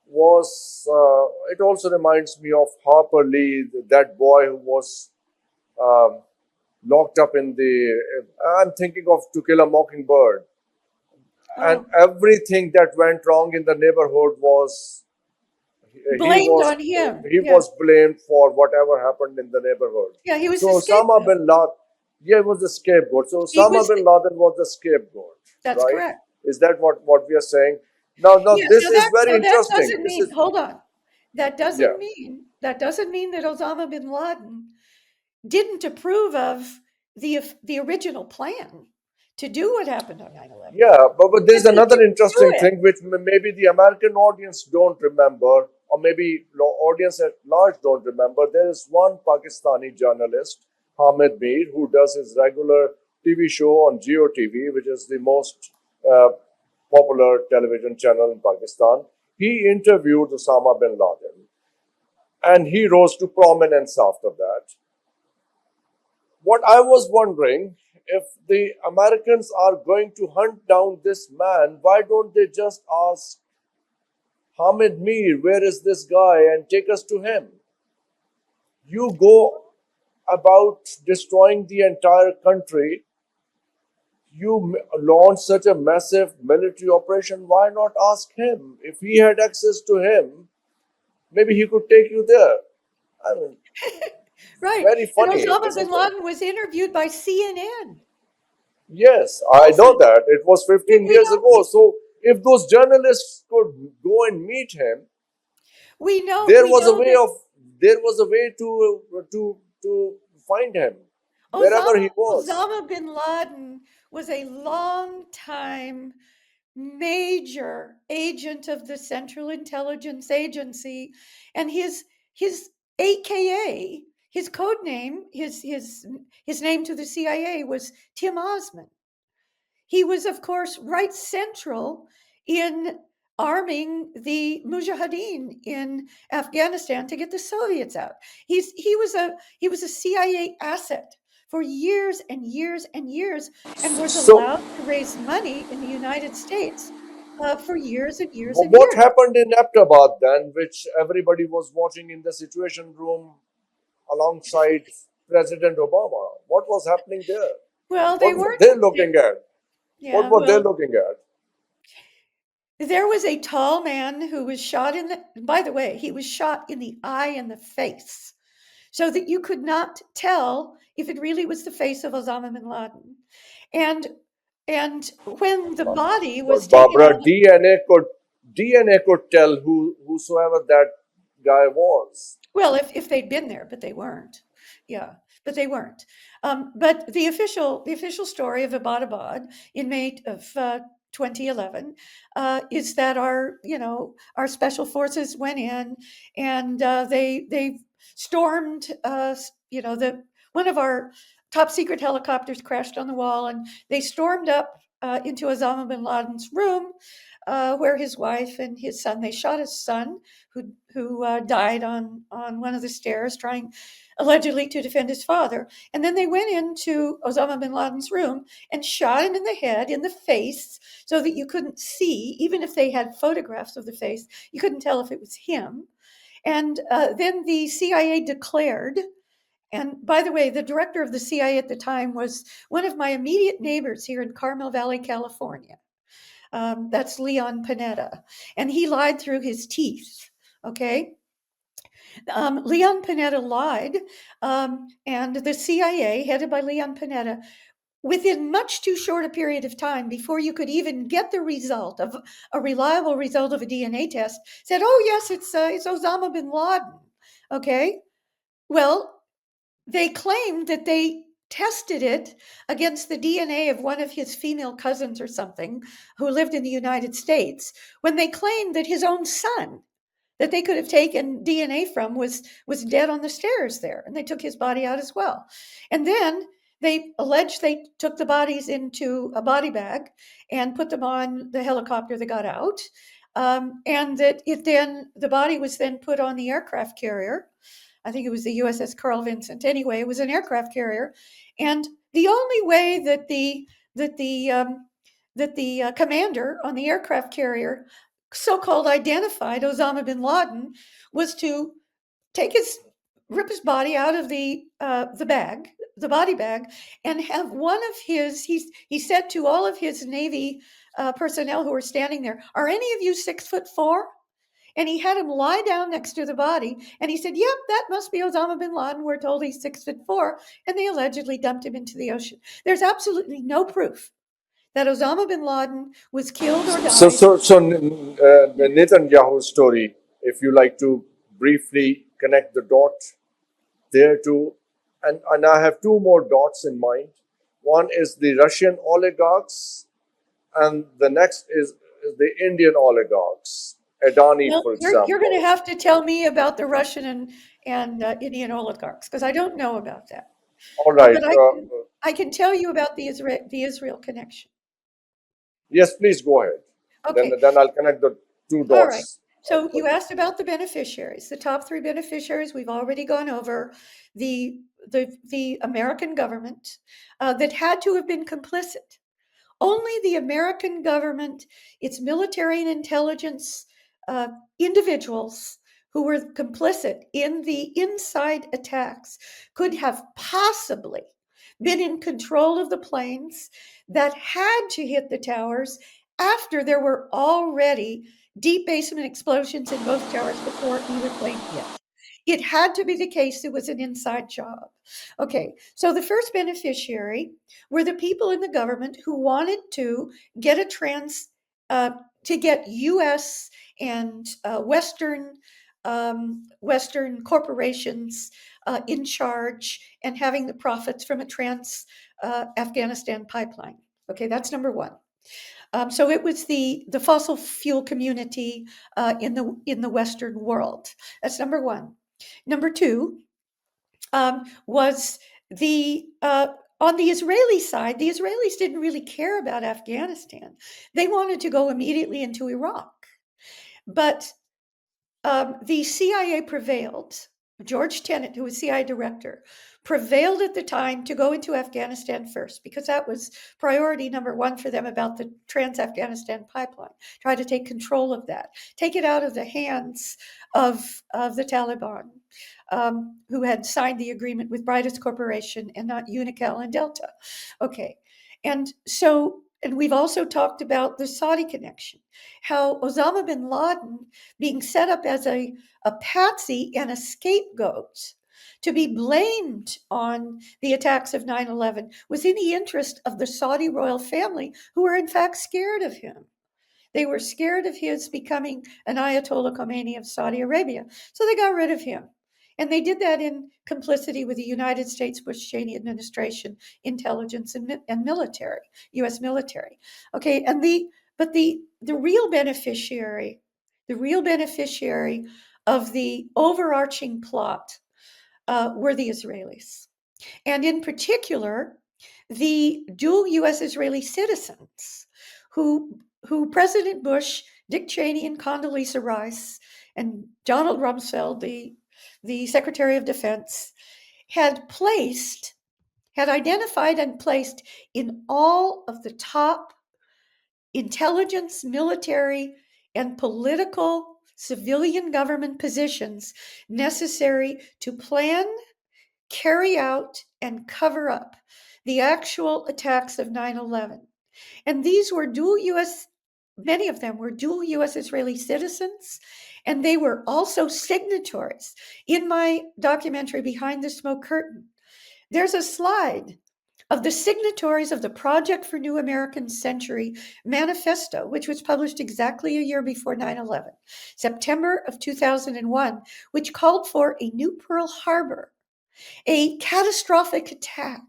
was. It also reminds me of Harper Lee, that boy who was locked up in the. I'm thinking of To Kill a Mockingbird, and everything that went wrong in the neighborhood was blamed on him. he was blamed for whatever happened in the neighborhood. Yeah, he was So the Osama scapegoat. bin Laden, yeah, was the scapegoat. So He Osama was bin Laden was the scapegoat, That's right? correct. Is that what we are saying? Now, Yeah, this so is very that interesting. doesn't This mean, is hold on. That yeah. doesn't mean that Osama bin Laden didn't approve of the original plan to do what happened on 9/11. Yeah, but there's But he another didn't do interesting it. thing which maybe the American audience don't remember, or maybe audience at large don't remember. There is one Pakistani journalist, Hamid Mir, who does his regular TV show on Geo TV, which is the most popular television channel in Pakistan. He interviewed Osama bin Laden, and he rose to prominence after that. What I was wondering, if the Americans are going to hunt down this man, why don't they just ask Hamid Mir, where is this guy, and take us to him? You go about destroying the entire country, you launch such a massive military operation, why not ask him? If he had access to him, maybe he could take you there. I mean, Right. very And funny, Osama isn't bin it? Laden was interviewed by CNN. Yes, I know Also, that. It was 15 we years know ago. So if those journalists could go and meet him, we know there we was a know way that of to find him wherever he was. Osama bin Laden was a long time major agent of the Central Intelligence Agency, and his AKA, his code name, his name to the CIA was Tim Osman. He was, of course, right central in arming the Mujahideen in Afghanistan to get the Soviets out. He was a CIA asset for years and years and years, and was So, allowed to raise money in the United States for years and years and what years. happened in Aptabad then, which everybody was watching in the Situation Room alongside President Obama? What was happening there? Well, they What were weren't. they looking at? What Yeah, were they well, looking at? there was a tall man who was shot in the. By the way, he was shot in the eye and the face, so that you could not tell if it really was the face of Osama bin Laden. And when the body was But taken Barbara, out, DNA could tell whosoever that guy was. well, if they'd been there, but they weren't. Yeah, but they weren't. But the official story of Abbottabad in May of 2011 is that our special forces went in, and they stormed. The one of our top secret helicopters crashed on the wall, and they stormed up into Osama bin Laden's room, where his wife and his son. They shot his son, who died on one of the stairs, trying allegedly to defend his father. And then they went into Osama bin Laden's room and shot him in the head, in the face, so that you couldn't see, even if they had photographs of the face, you couldn't tell if it was him. And then the CIA declared. And by the way, the director of the CIA at the time was one of my immediate neighbors here in Carmel Valley, California. That's Leon Panetta. And he lied through his teeth. Okay. Leon Panetta lied. And the CIA, headed by Leon Panetta, within much too short a period of time, before you could even get the result of a reliable result of a DNA test, said, "Oh yes, it's Osama bin Laden." Okay. Well, they claimed that they tested it against the DNA of one of his female cousins or something who lived in the United States, when they claimed that his own son, that they could have taken DNA from, was dead on the stairs there, and they took his body out as well. And then they alleged they took the bodies into a body bag and put them on the helicopter that got out, and that the body was then put on the aircraft carrier. I think it was the USS Carl Vinson. Anyway, it was an aircraft carrier, and the only way that the commander on the aircraft carrier so-called identified Osama bin Laden was to rip his body out of the body bag, and have one of his. He said to all of his Navy personnel who were standing there, "Are any of you 6'4"?" And he had him lie down next to the body, and he said, "Yep, that must be Osama bin Laden. We're told he's 6'4", and they allegedly dumped him into the ocean. There's absolutely no proof that Osama bin Laden was killed or So, died. so, so the Netanyahu story, if you like to briefly connect the dot there too, and I have two more dots in mind. One is the Russian oligarchs, and the next is the Indian oligarchs, Adani, Well, for you're going to example. have to tell me about the Russian and Indian oligarchs, because I don't know about that. All right. But I can tell you about the Israel connection. Yes, please go ahead. Then, Okay. then I'll connect the two All right. dots So for you you. asked about the beneficiaries. The top three beneficiaries we've already gone over. The American government that had to have been complicit. Only the American government, its military and intelligence uh, individuals who were complicit in the inside attacks, could have possibly been in control of the planes that had to hit the towers after there were already deep basement explosions in both towers before either plane hit. It had to be the case. It was an inside job. Okay, so the first beneficiary were the people in the government who wanted to get uh, to get U.S. and Western corporations in charge and having the profits from a Afghanistan pipeline. Okay, that's number one. So it was the fossil fuel community in the Western world. That's number one. Number two was the on the Israeli side. The Israelis didn't really care about Afghanistan. They wanted to go immediately into Iraq, but the CIA prevailed. George Tenet, who was CIA director, prevailed at the time to go into Afghanistan first because that was priority number one for them about the Trans-Afghanistan pipeline. Try to take control of that, take it out of the hands of the Taliban, who had signed the agreement with Brightest Corporation and not Unical and Delta. Okay, and we've also talked about the Saudi connection, how Osama bin Laden being set up as a patsy and a scapegoat to be blamed on the attacks of 9/11 was in the interest of the Saudi royal family, who were in fact scared of him. They were scared of his becoming an Ayatollah Khomeini of Saudi Arabia, so they got rid of him. And they did that in complicity with the United States Bush Cheney administration, intelligence and military, U.S. military. Okay, and the real beneficiary, of the overarching plot were the Israelis, and in particular, the dual U.S. Israeli citizens who President Bush, Dick Cheney, and Condoleezza Rice, and Donald Rumsfeld, the Secretary of Defense, had identified and placed in all of the top intelligence, military, and political civilian government positions necessary to plan, carry out, and cover up the actual attacks of 9/11. And these were many of them were dual U.S. Israeli citizens, and they were also signatories. In my documentary, Behind the Smoke Curtain, there's a slide of the signatories of the Project for New American Century manifesto, which was published exactly a year before 9/11, September of 2001, which called for a new Pearl Harbor, a catastrophic attack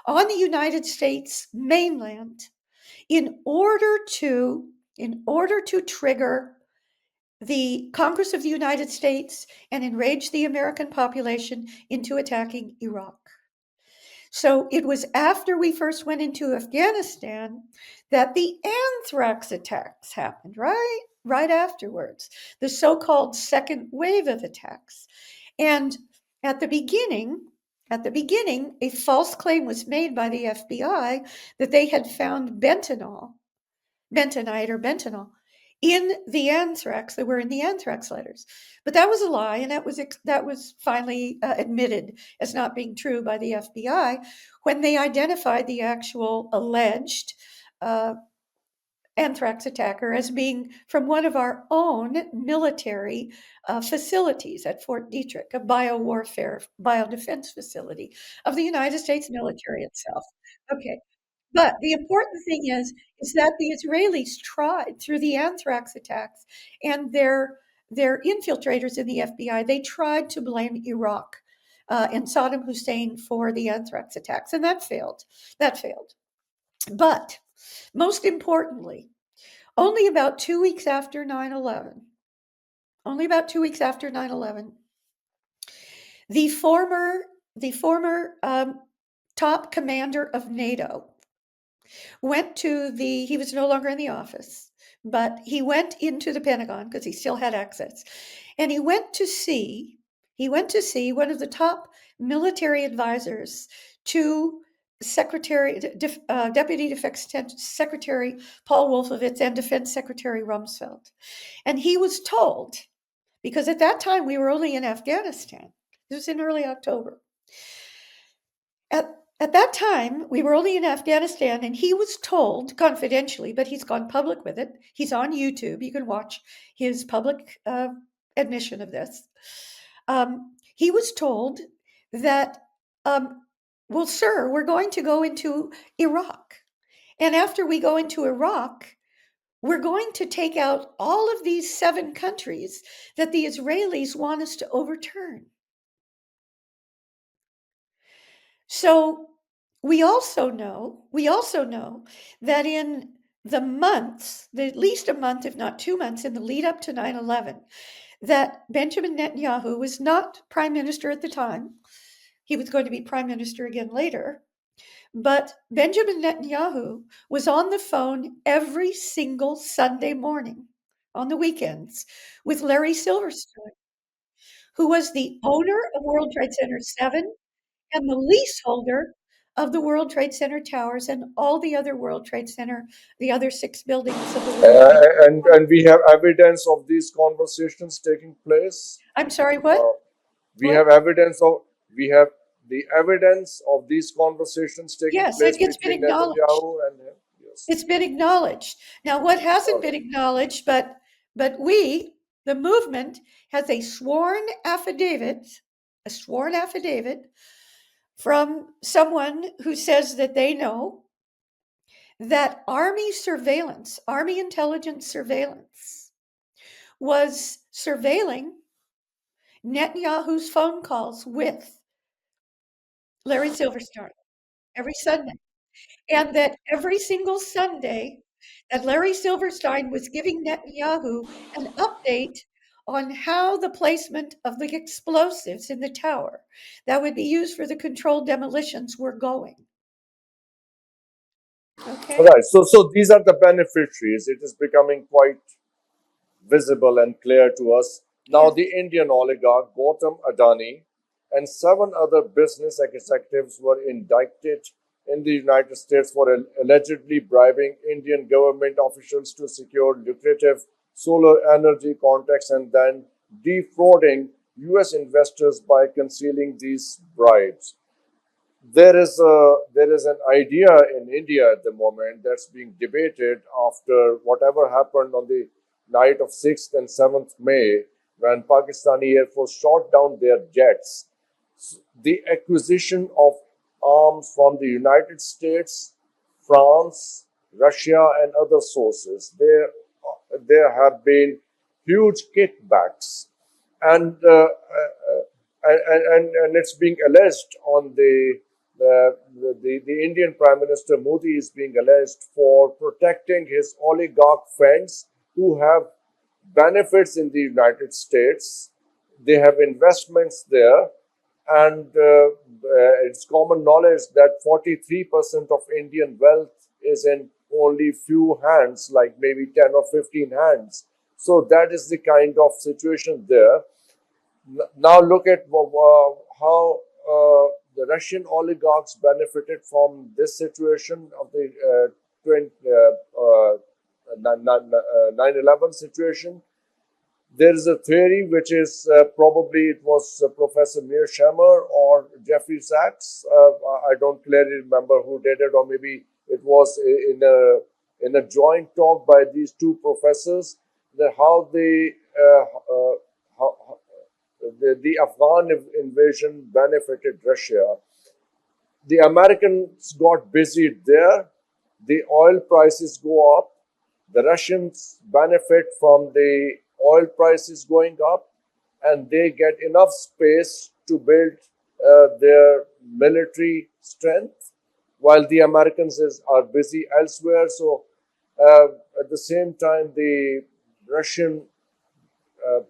on the United States mainland in order to trigger the Congress of the United States and enrage the American population into attacking Iraq. So it was after we first went into Afghanistan that the anthrax attacks happened, right afterwards, the so-called second wave of attacks. And at the beginning, a false claim was made by the FBI that they had found bentonite or bentonol in the anthrax that were in the anthrax letters. But that was a lie, and that was finally admitted as not being true by the FBI when they identified the actual alleged anthrax attacker as being from one of our own military facilities at Fort Detrick, a biodefense facility of the United States military itself. Okay. But the important thing is that the Israelis tried through the anthrax attacks and their infiltrators in the FBI, they tried to blame Iraq and Saddam Hussein for the anthrax attacks, and that failed. But most importantly, only about 2 weeks after 9/11, the former top commander of NATO he was no longer in the office, but he went into the Pentagon because he still had access. And he went to see one of the top military advisors to Deputy Defense Secretary Paul Wolfowitz and Defense Secretary Rumsfeld. And he was told, because at that time we were only in Afghanistan, this was in early October. At that time, we were only in Afghanistan, and he was told confidentially, but he's gone public with it. He's on YouTube. You can watch his public admission of this. He was told that, well, sir, we're going to go into Iraq. And after we go into Iraq, we're going to take out all of these 7 countries that the Israelis want us to overturn. So we also know that in the months, at least a month, if not 2 months, in the lead up to 9/11, that Benjamin Netanyahu was not prime minister at the time. He was going to be prime minister again later. But Benjamin Netanyahu was on the phone every single Sunday morning on the weekends with Larry Silverstein, who was the owner of World Trade Center 7 and the leaseholder of the World Trade Center towers and all the other World Trade Center, the other 6 buildings of the World Trade Center. And we have evidence of these conversations taking place. I'm sorry, what? We What? have evidence of we have the evidence of these conversations taking Yes, place it's been between acknowledged. Netanyahu and him. Yes. It's been acknowledged. Now, what hasn't been Okay. acknowledged, but we, the movement, has a sworn affidavit from someone who says that they know that Army surveillance, Army intelligence surveillance, was surveilling Netanyahu's phone calls with Larry Silverstein every Sunday. And that every single Sunday that Larry Silverstein was giving Netanyahu an update on how the placement of the explosives in the tower that would be used for the controlled demolitions were going. Okay? Right. So these are the beneficiaries. It is becoming quite visible and clear to us. Now, Yes. the Indian oligarch Gautam Adani and 7 other business executives were indicted in the United States for allegedly bribing Indian government officials to secure lucrative solar energy contracts and then defrauding US investors by concealing these bribes. There is an idea in India at the moment that's being debated after whatever happened on the night of 6th and 7th May when Pakistani Air Force shot down their jets. The acquisition of arms from the United States, France, Russia, and other sources. There have been huge kickbacks, and and it's being alleged on the Indian Prime Minister Modi is being alleged for protecting his oligarch friends who have benefits in the United States. They have investments there, and it's common knowledge that 43% of Indian wealth is in only few hands, like maybe 10 or 15 hands. So that is the kind of situation there. Now look at how the Russian oligarchs benefited from this situation of the 9/11 situation. There is a theory which is probably it was Professor Mearsheimer or Jeffrey Sachs. I don't clearly remember who did it, or maybe it was in a joint talk by these 2 professors. That how they how the Afghan invasion benefited Russia. The Americans got busy there. The oil prices go up. The Russians benefit from the oil prices going up, and they get enough space to build their military strength, while the Americans are busy elsewhere. So, at the same time, the Russian uh,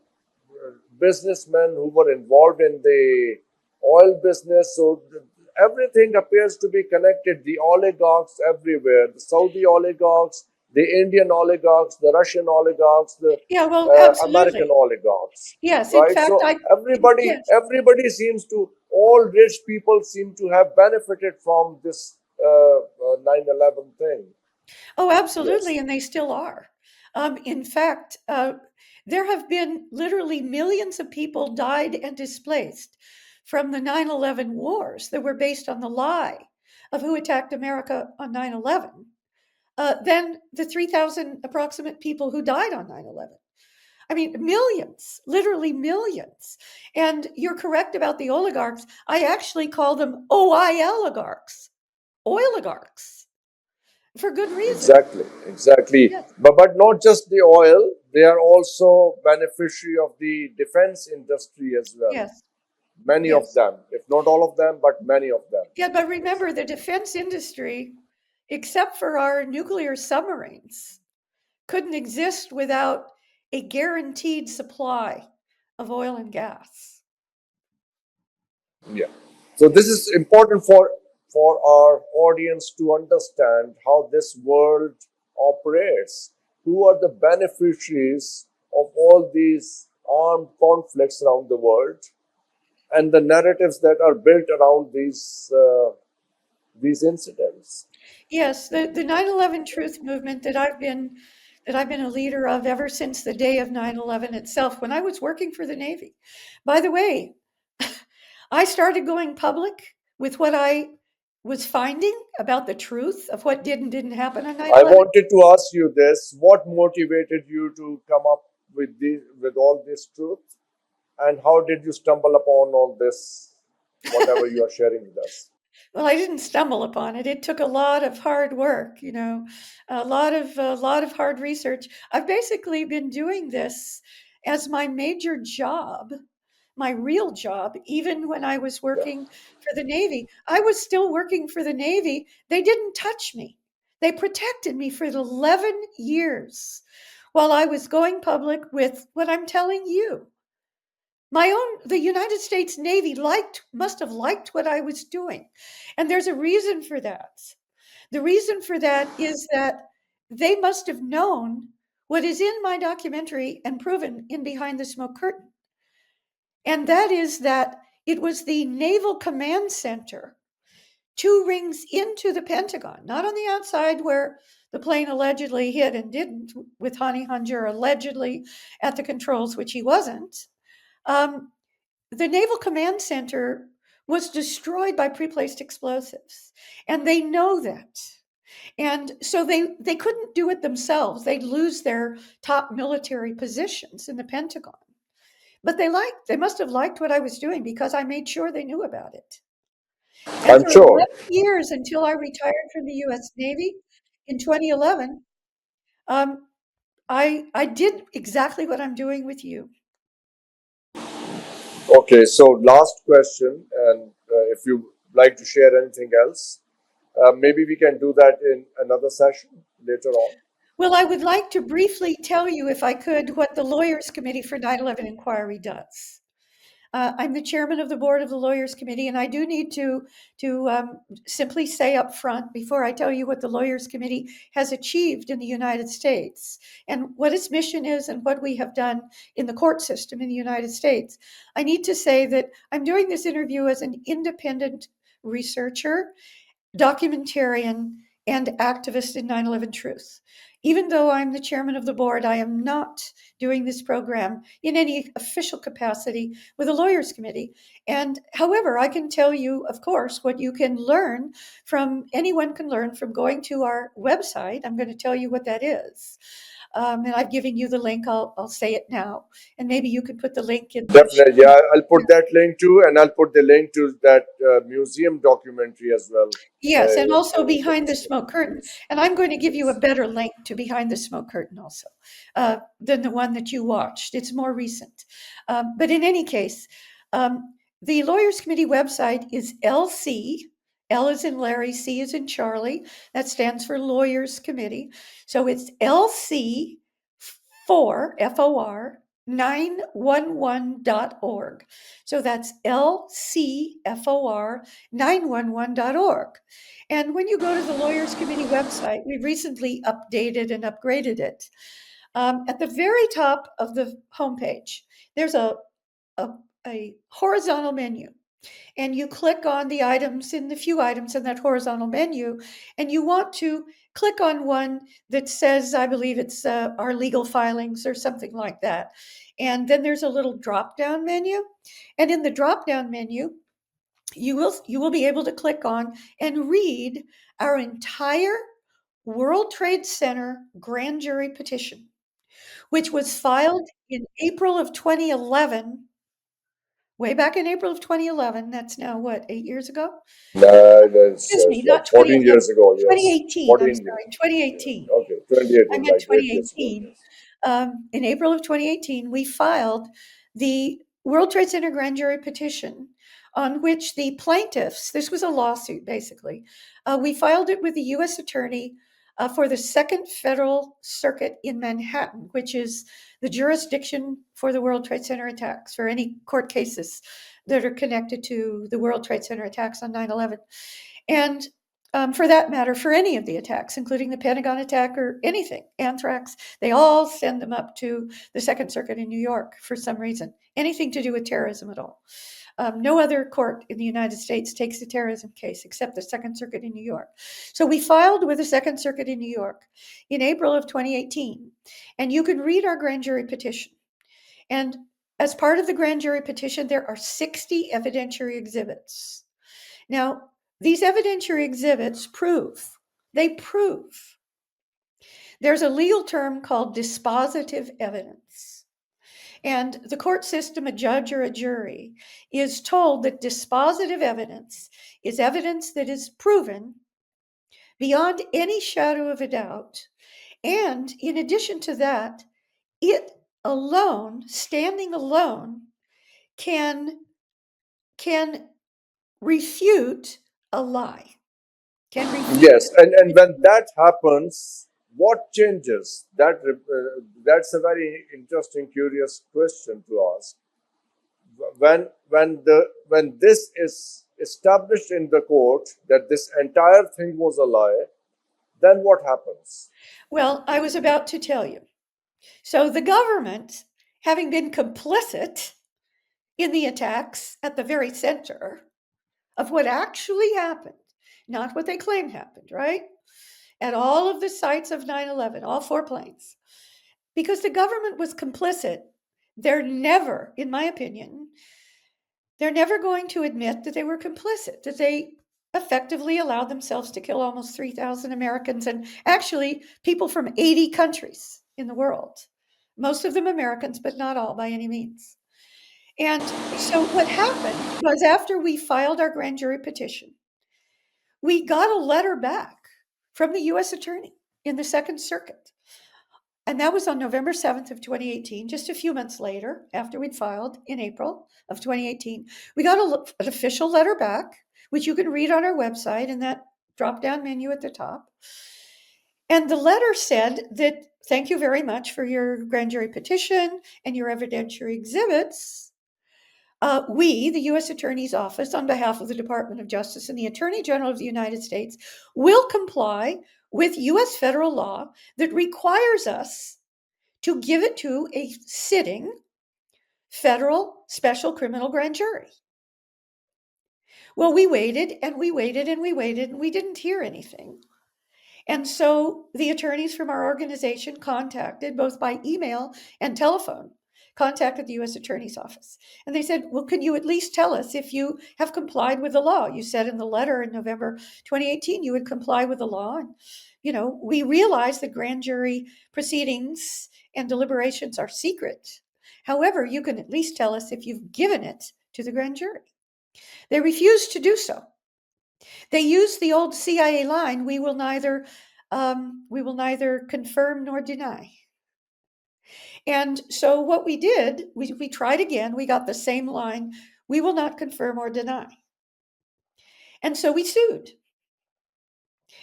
businessmen who were involved in the oil business. So everything appears to be connected. The oligarchs everywhere, the Saudi oligarchs, the Indian oligarchs, the Russian oligarchs, the Yeah, well, American absolutely. oligarchs. Yes, in Right? fact, So yes. everybody seems to, all rich people seem to have benefited from this 9/11 thing. Oh, absolutely, Yes. and they still are. In fact, there have been literally millions of people died and displaced from the 9/11 wars that were based on the lie of who attacked America on 9/11, than the 3,000 approximate people who died on 9/11. I mean, millions, literally millions. And you're correct about the oligarchs. I actually call them OI oligarchs, for good reason. Exactly. Yes, But not just the oil; they are also beneficiary of the defense industry as well. yes. Many of Yes. them, if not all of them, but many of them. Yeah, but remember, the defense industry, except for our nuclear submarines, couldn't exist without a guaranteed supply of oil and gas. Yeah. So this is important for our audience to understand how this world operates. Who are the beneficiaries of all these armed conflicts around the world, and the narratives that are built around these incidents. Yes, the 9/11 truth movement that I've been a leader of ever since the day of 9/11 itself, when I was working for the Navy. By the way, I started going public with what I was finding about the truth of what did and didn't happen on I 9/11. wanted to ask you this: what motivated you to come up with all this truth, and how did you stumble upon all this, whatever you are sharing with us? Well, I didn't stumble upon it. It took a lot of hard work, a lot of hard research. I've basically been doing this as my major job, my real job, even when I was Yeah. working for the Navy. I was still working for the Navy. They didn't touch me. They protected me for 11 years while I was going public with what I'm telling you. The United States Navy must have liked what I was doing. And there's a reason for that. The reason for that is that they must have known what is in my documentary and proven in Behind the Smoke Curtain. And that is that it was the Naval Command Center 2 rings into the Pentagon, not on the outside where the plane allegedly hit and didn't, with Honegger allegedly at the controls, which he wasn't. The Naval Command Center was destroyed by pre-placed explosives, and they know that. And so they couldn't do it themselves. They'd lose their top military positions in the Pentagon. But they must have liked what I was doing because I made sure they knew about it. And I'm for sure. 11 years until I retired from the US Navy in 2011, um, I did exactly what I'm doing with you. Okay, so last question, and if you like to share anything else, maybe we can do that in another session later on. Well, I would like to briefly tell you, if I could, what the Lawyers Committee for 9/11 Inquiry does. I'm the chairman of the board of the Lawyers Committee, and I do need to simply say up front, before I tell you what the Lawyers Committee has achieved in the United States and what its mission is and what we have done in the court system in the United States, I need to say that I'm doing this interview as an independent researcher, documentarian, and activist in 9/11 Truth. Even though I'm the chairman of the board, I am not doing this program in any official capacity with a lawyers committee. And however, I can tell you, of course, what you can learn anyone can learn from going to our website. I'm going to tell you what that is. And I've given you the link. I'll say it now. And maybe you could put the link in the show Definitely, yeah, I'll notes. put that link too, and I'll put the link to that museum documentary as well Yes, and also in the Behind the Smoke description. Curtain. Yes, And I'm going to give you a yes. better link to Behind the Smoke Curtain also than the one that you watched. It's more recent. But in any case, the Lawyers Committee website is LC. L is in Larry, C is in Charlie. That stands for Lawyers Committee. So it's LC4, FOR, 911.org. So that's LCFOR 911.org. And when you go to the Lawyers Committee website, we've recently updated and upgraded it. At the very top of the homepage, there's a horizontal menu, and you click on the few items in that horizontal menu, and you want to click on one that says, I believe it's our legal filings or something like that. And then there's a little drop down menu, and in the drop down menu, you will be able to click on and read our entire World Trade Center grand jury petition, which was filed in April of 2011, way back in April of 2011. That's now what, 8 years ago? That's Excuse me, not 14 2011, years ago, yes. 2018. I'm 14 years. sorry, 2018. Yeah. Okay, I 2018, meant right, 8 years ago, 2018. yes. In April of 2018, we filed the World Trade Center grand jury petition on which the plaintiffs, this was a lawsuit basically, we filed it with the U.S. Attorney for the Second Federal Circuit in Manhattan, which is the jurisdiction for the World Trade Center attacks, for any court cases that are connected to the World Trade Center attacks on 9/11. And for that matter, for any of the attacks, including the Pentagon attack or anything, anthrax, they all send them up to the Second Circuit in New York for some reason, anything to do with terrorism at all. No other court in the United States takes a terrorism case except the Second Circuit in New York. So we filed with the Second Circuit in New York in April of 2018, and you can read our grand jury petition. And as part of the grand jury petition, there are 60 evidentiary exhibits. Now, these evidentiary exhibits prove there's a legal term called dispositive evidence. And the court system, a judge or a jury, is told that dispositive evidence is evidence that is proven beyond any shadow of a doubt. And in addition to that, it alone, standing alone, can refute a lie. Yes, and when that happens, what changes? That's a very interesting, curious question to ask. When this is established in the court that this entire thing was a lie, then what happens? Well, I was about to tell you. So the government, having been complicit in the attacks at the very center of what actually happened, not what they claim happened, right? At all of the sites of 9/11, all 4 planes. Because the government was complicit, they're never, in my opinion, they're never going to admit that they were complicit, that they effectively allowed themselves to kill almost 3,000 Americans and actually people from 80 countries in the world. Most of them Americans, but not all by any means. And so what happened was after we filed our grand jury petition, we got a letter back from the U.S. Attorney in the Second Circuit. And that was on November 7th of 2018, just a few months later, after we'd filed in April of 2018. We got an official letter back, which you can read on our website in that drop-down menu at the top. And the letter said that, thank you very much for your grand jury petition and your evidentiary exhibits. We, the U.S. Attorney's Office, on behalf of the Department of Justice and the Attorney General of the United States, will comply with U.S. federal law that requires us to give it to a sitting federal special criminal grand jury. Well, we waited and we waited and we waited and we didn't hear anything. And so the attorneys from our organization contacted, both by email and telephone, contacted the U.S. Attorney's Office. And they said, well, can you at least tell us if you have complied with the law? You said in the letter in November 2018 you would comply with the law. And, we realize that grand jury proceedings and deliberations are secret. However, you can at least tell us if you've given it to the grand jury. They refused to do so. They used the old CIA line, we will neither confirm nor deny. And so what we did, we tried again. We got the same line, we will not confirm or deny. And so we sued.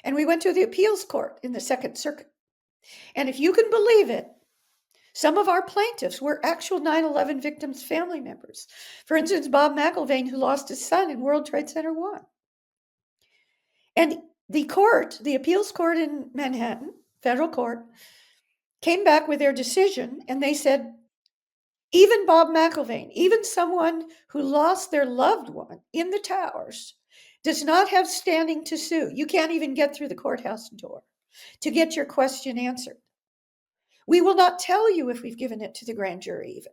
And we went to the appeals court in the Second Circuit. And if you can believe it, some of our plaintiffs were actual 9/11 victims' family members. For instance, Bob McIlvaine, who lost his son in World Trade Center 1. And the appeals court in Manhattan, federal court, came back with their decision, and they said, even Bob McIlvaine, even someone who lost their loved one in the towers, does not have standing to sue. You can't even get through the courthouse door to get your question answered. We will not tell you if we've given it to the grand jury even.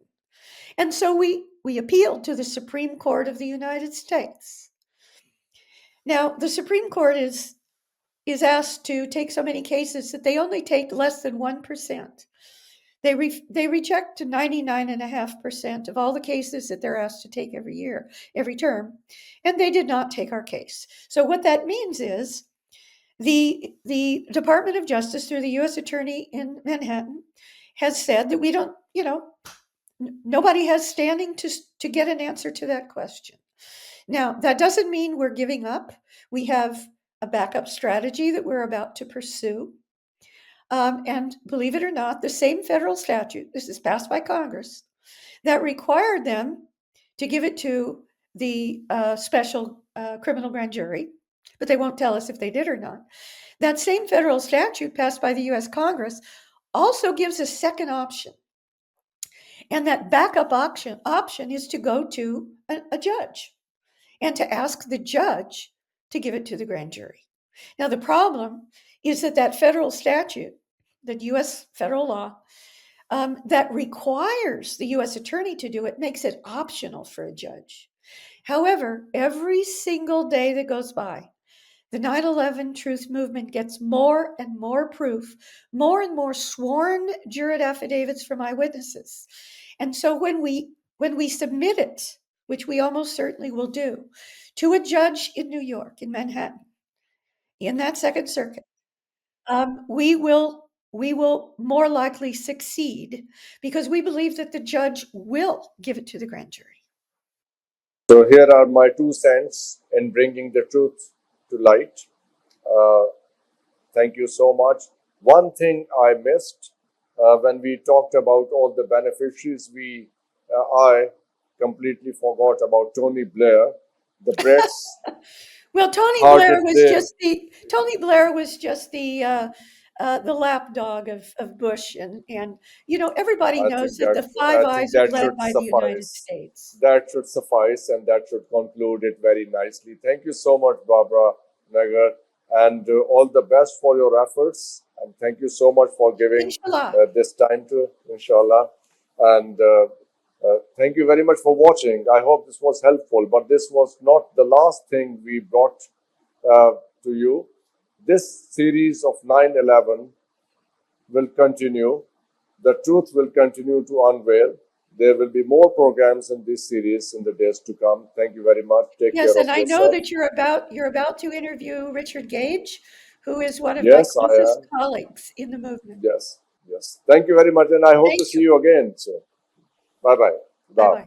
And so we appealed to the Supreme Court of the United States. Now, the Supreme Court is asked to take so many cases that they only take less than 1%. They reject 99.5% of all the cases that they're asked to take every year, every term, and they did not take our case. So what that means is the Department of Justice, through the U.S. Attorney in Manhattan, has said that we don't, Nobody has standing to get an answer to that question. Now, that doesn't mean we're giving up. We have a backup strategy that we're about to pursue. And believe it or not, the same federal statute, this is passed by Congress, that required them to give it to the special criminal grand jury, but they won't tell us if they did or not. That same federal statute passed by the US Congress also gives a second option. And that backup option is to go to a judge and to ask the judge to give it to the grand jury. Now, the problem is that federal statute, the US federal law, that requires the US attorney to do it, makes it optional for a judge. However, every single day that goes by, the 9/11 truth movement gets more and more proof, more and more sworn jurat affidavits from eyewitnesses. And so when we submit it, which we almost certainly will do, to a judge in New York, in Manhattan, in that Second Circuit, we will more likely succeed because we believe that the judge will give it to the grand jury. So here are my 2 cents in bringing the truth to light. Thank you so much. One thing I missed when we talked about all the beneficiaries, I completely forgot about Tony Blair. The Brits. Well, Tony How Blair did was they? just the lapdog of Bush, and everybody knows that the Five I think Eyes are that led should by the United suffice. States. That should suffice, and that should conclude it very nicely. Thank you so much, Barbara Honegger, and all the best for your efforts. And thank you so much for giving Inshallah. this time to, inshallah. And thank you very much for watching. I hope this was helpful, but this was not the last thing we brought to you. This series of 9/11 will continue. The truth will continue to unveil. There will be more programs in this series in the days to come. Thank you very much. Take Yes, care of and I know yourself. that you're about to interview Richard Gage, who is one of my Yes, I closest am. colleagues in the movement. Yes, yes. Thank you very much, and I hope Thank to see you. you again. So, bye bye. Bye-bye.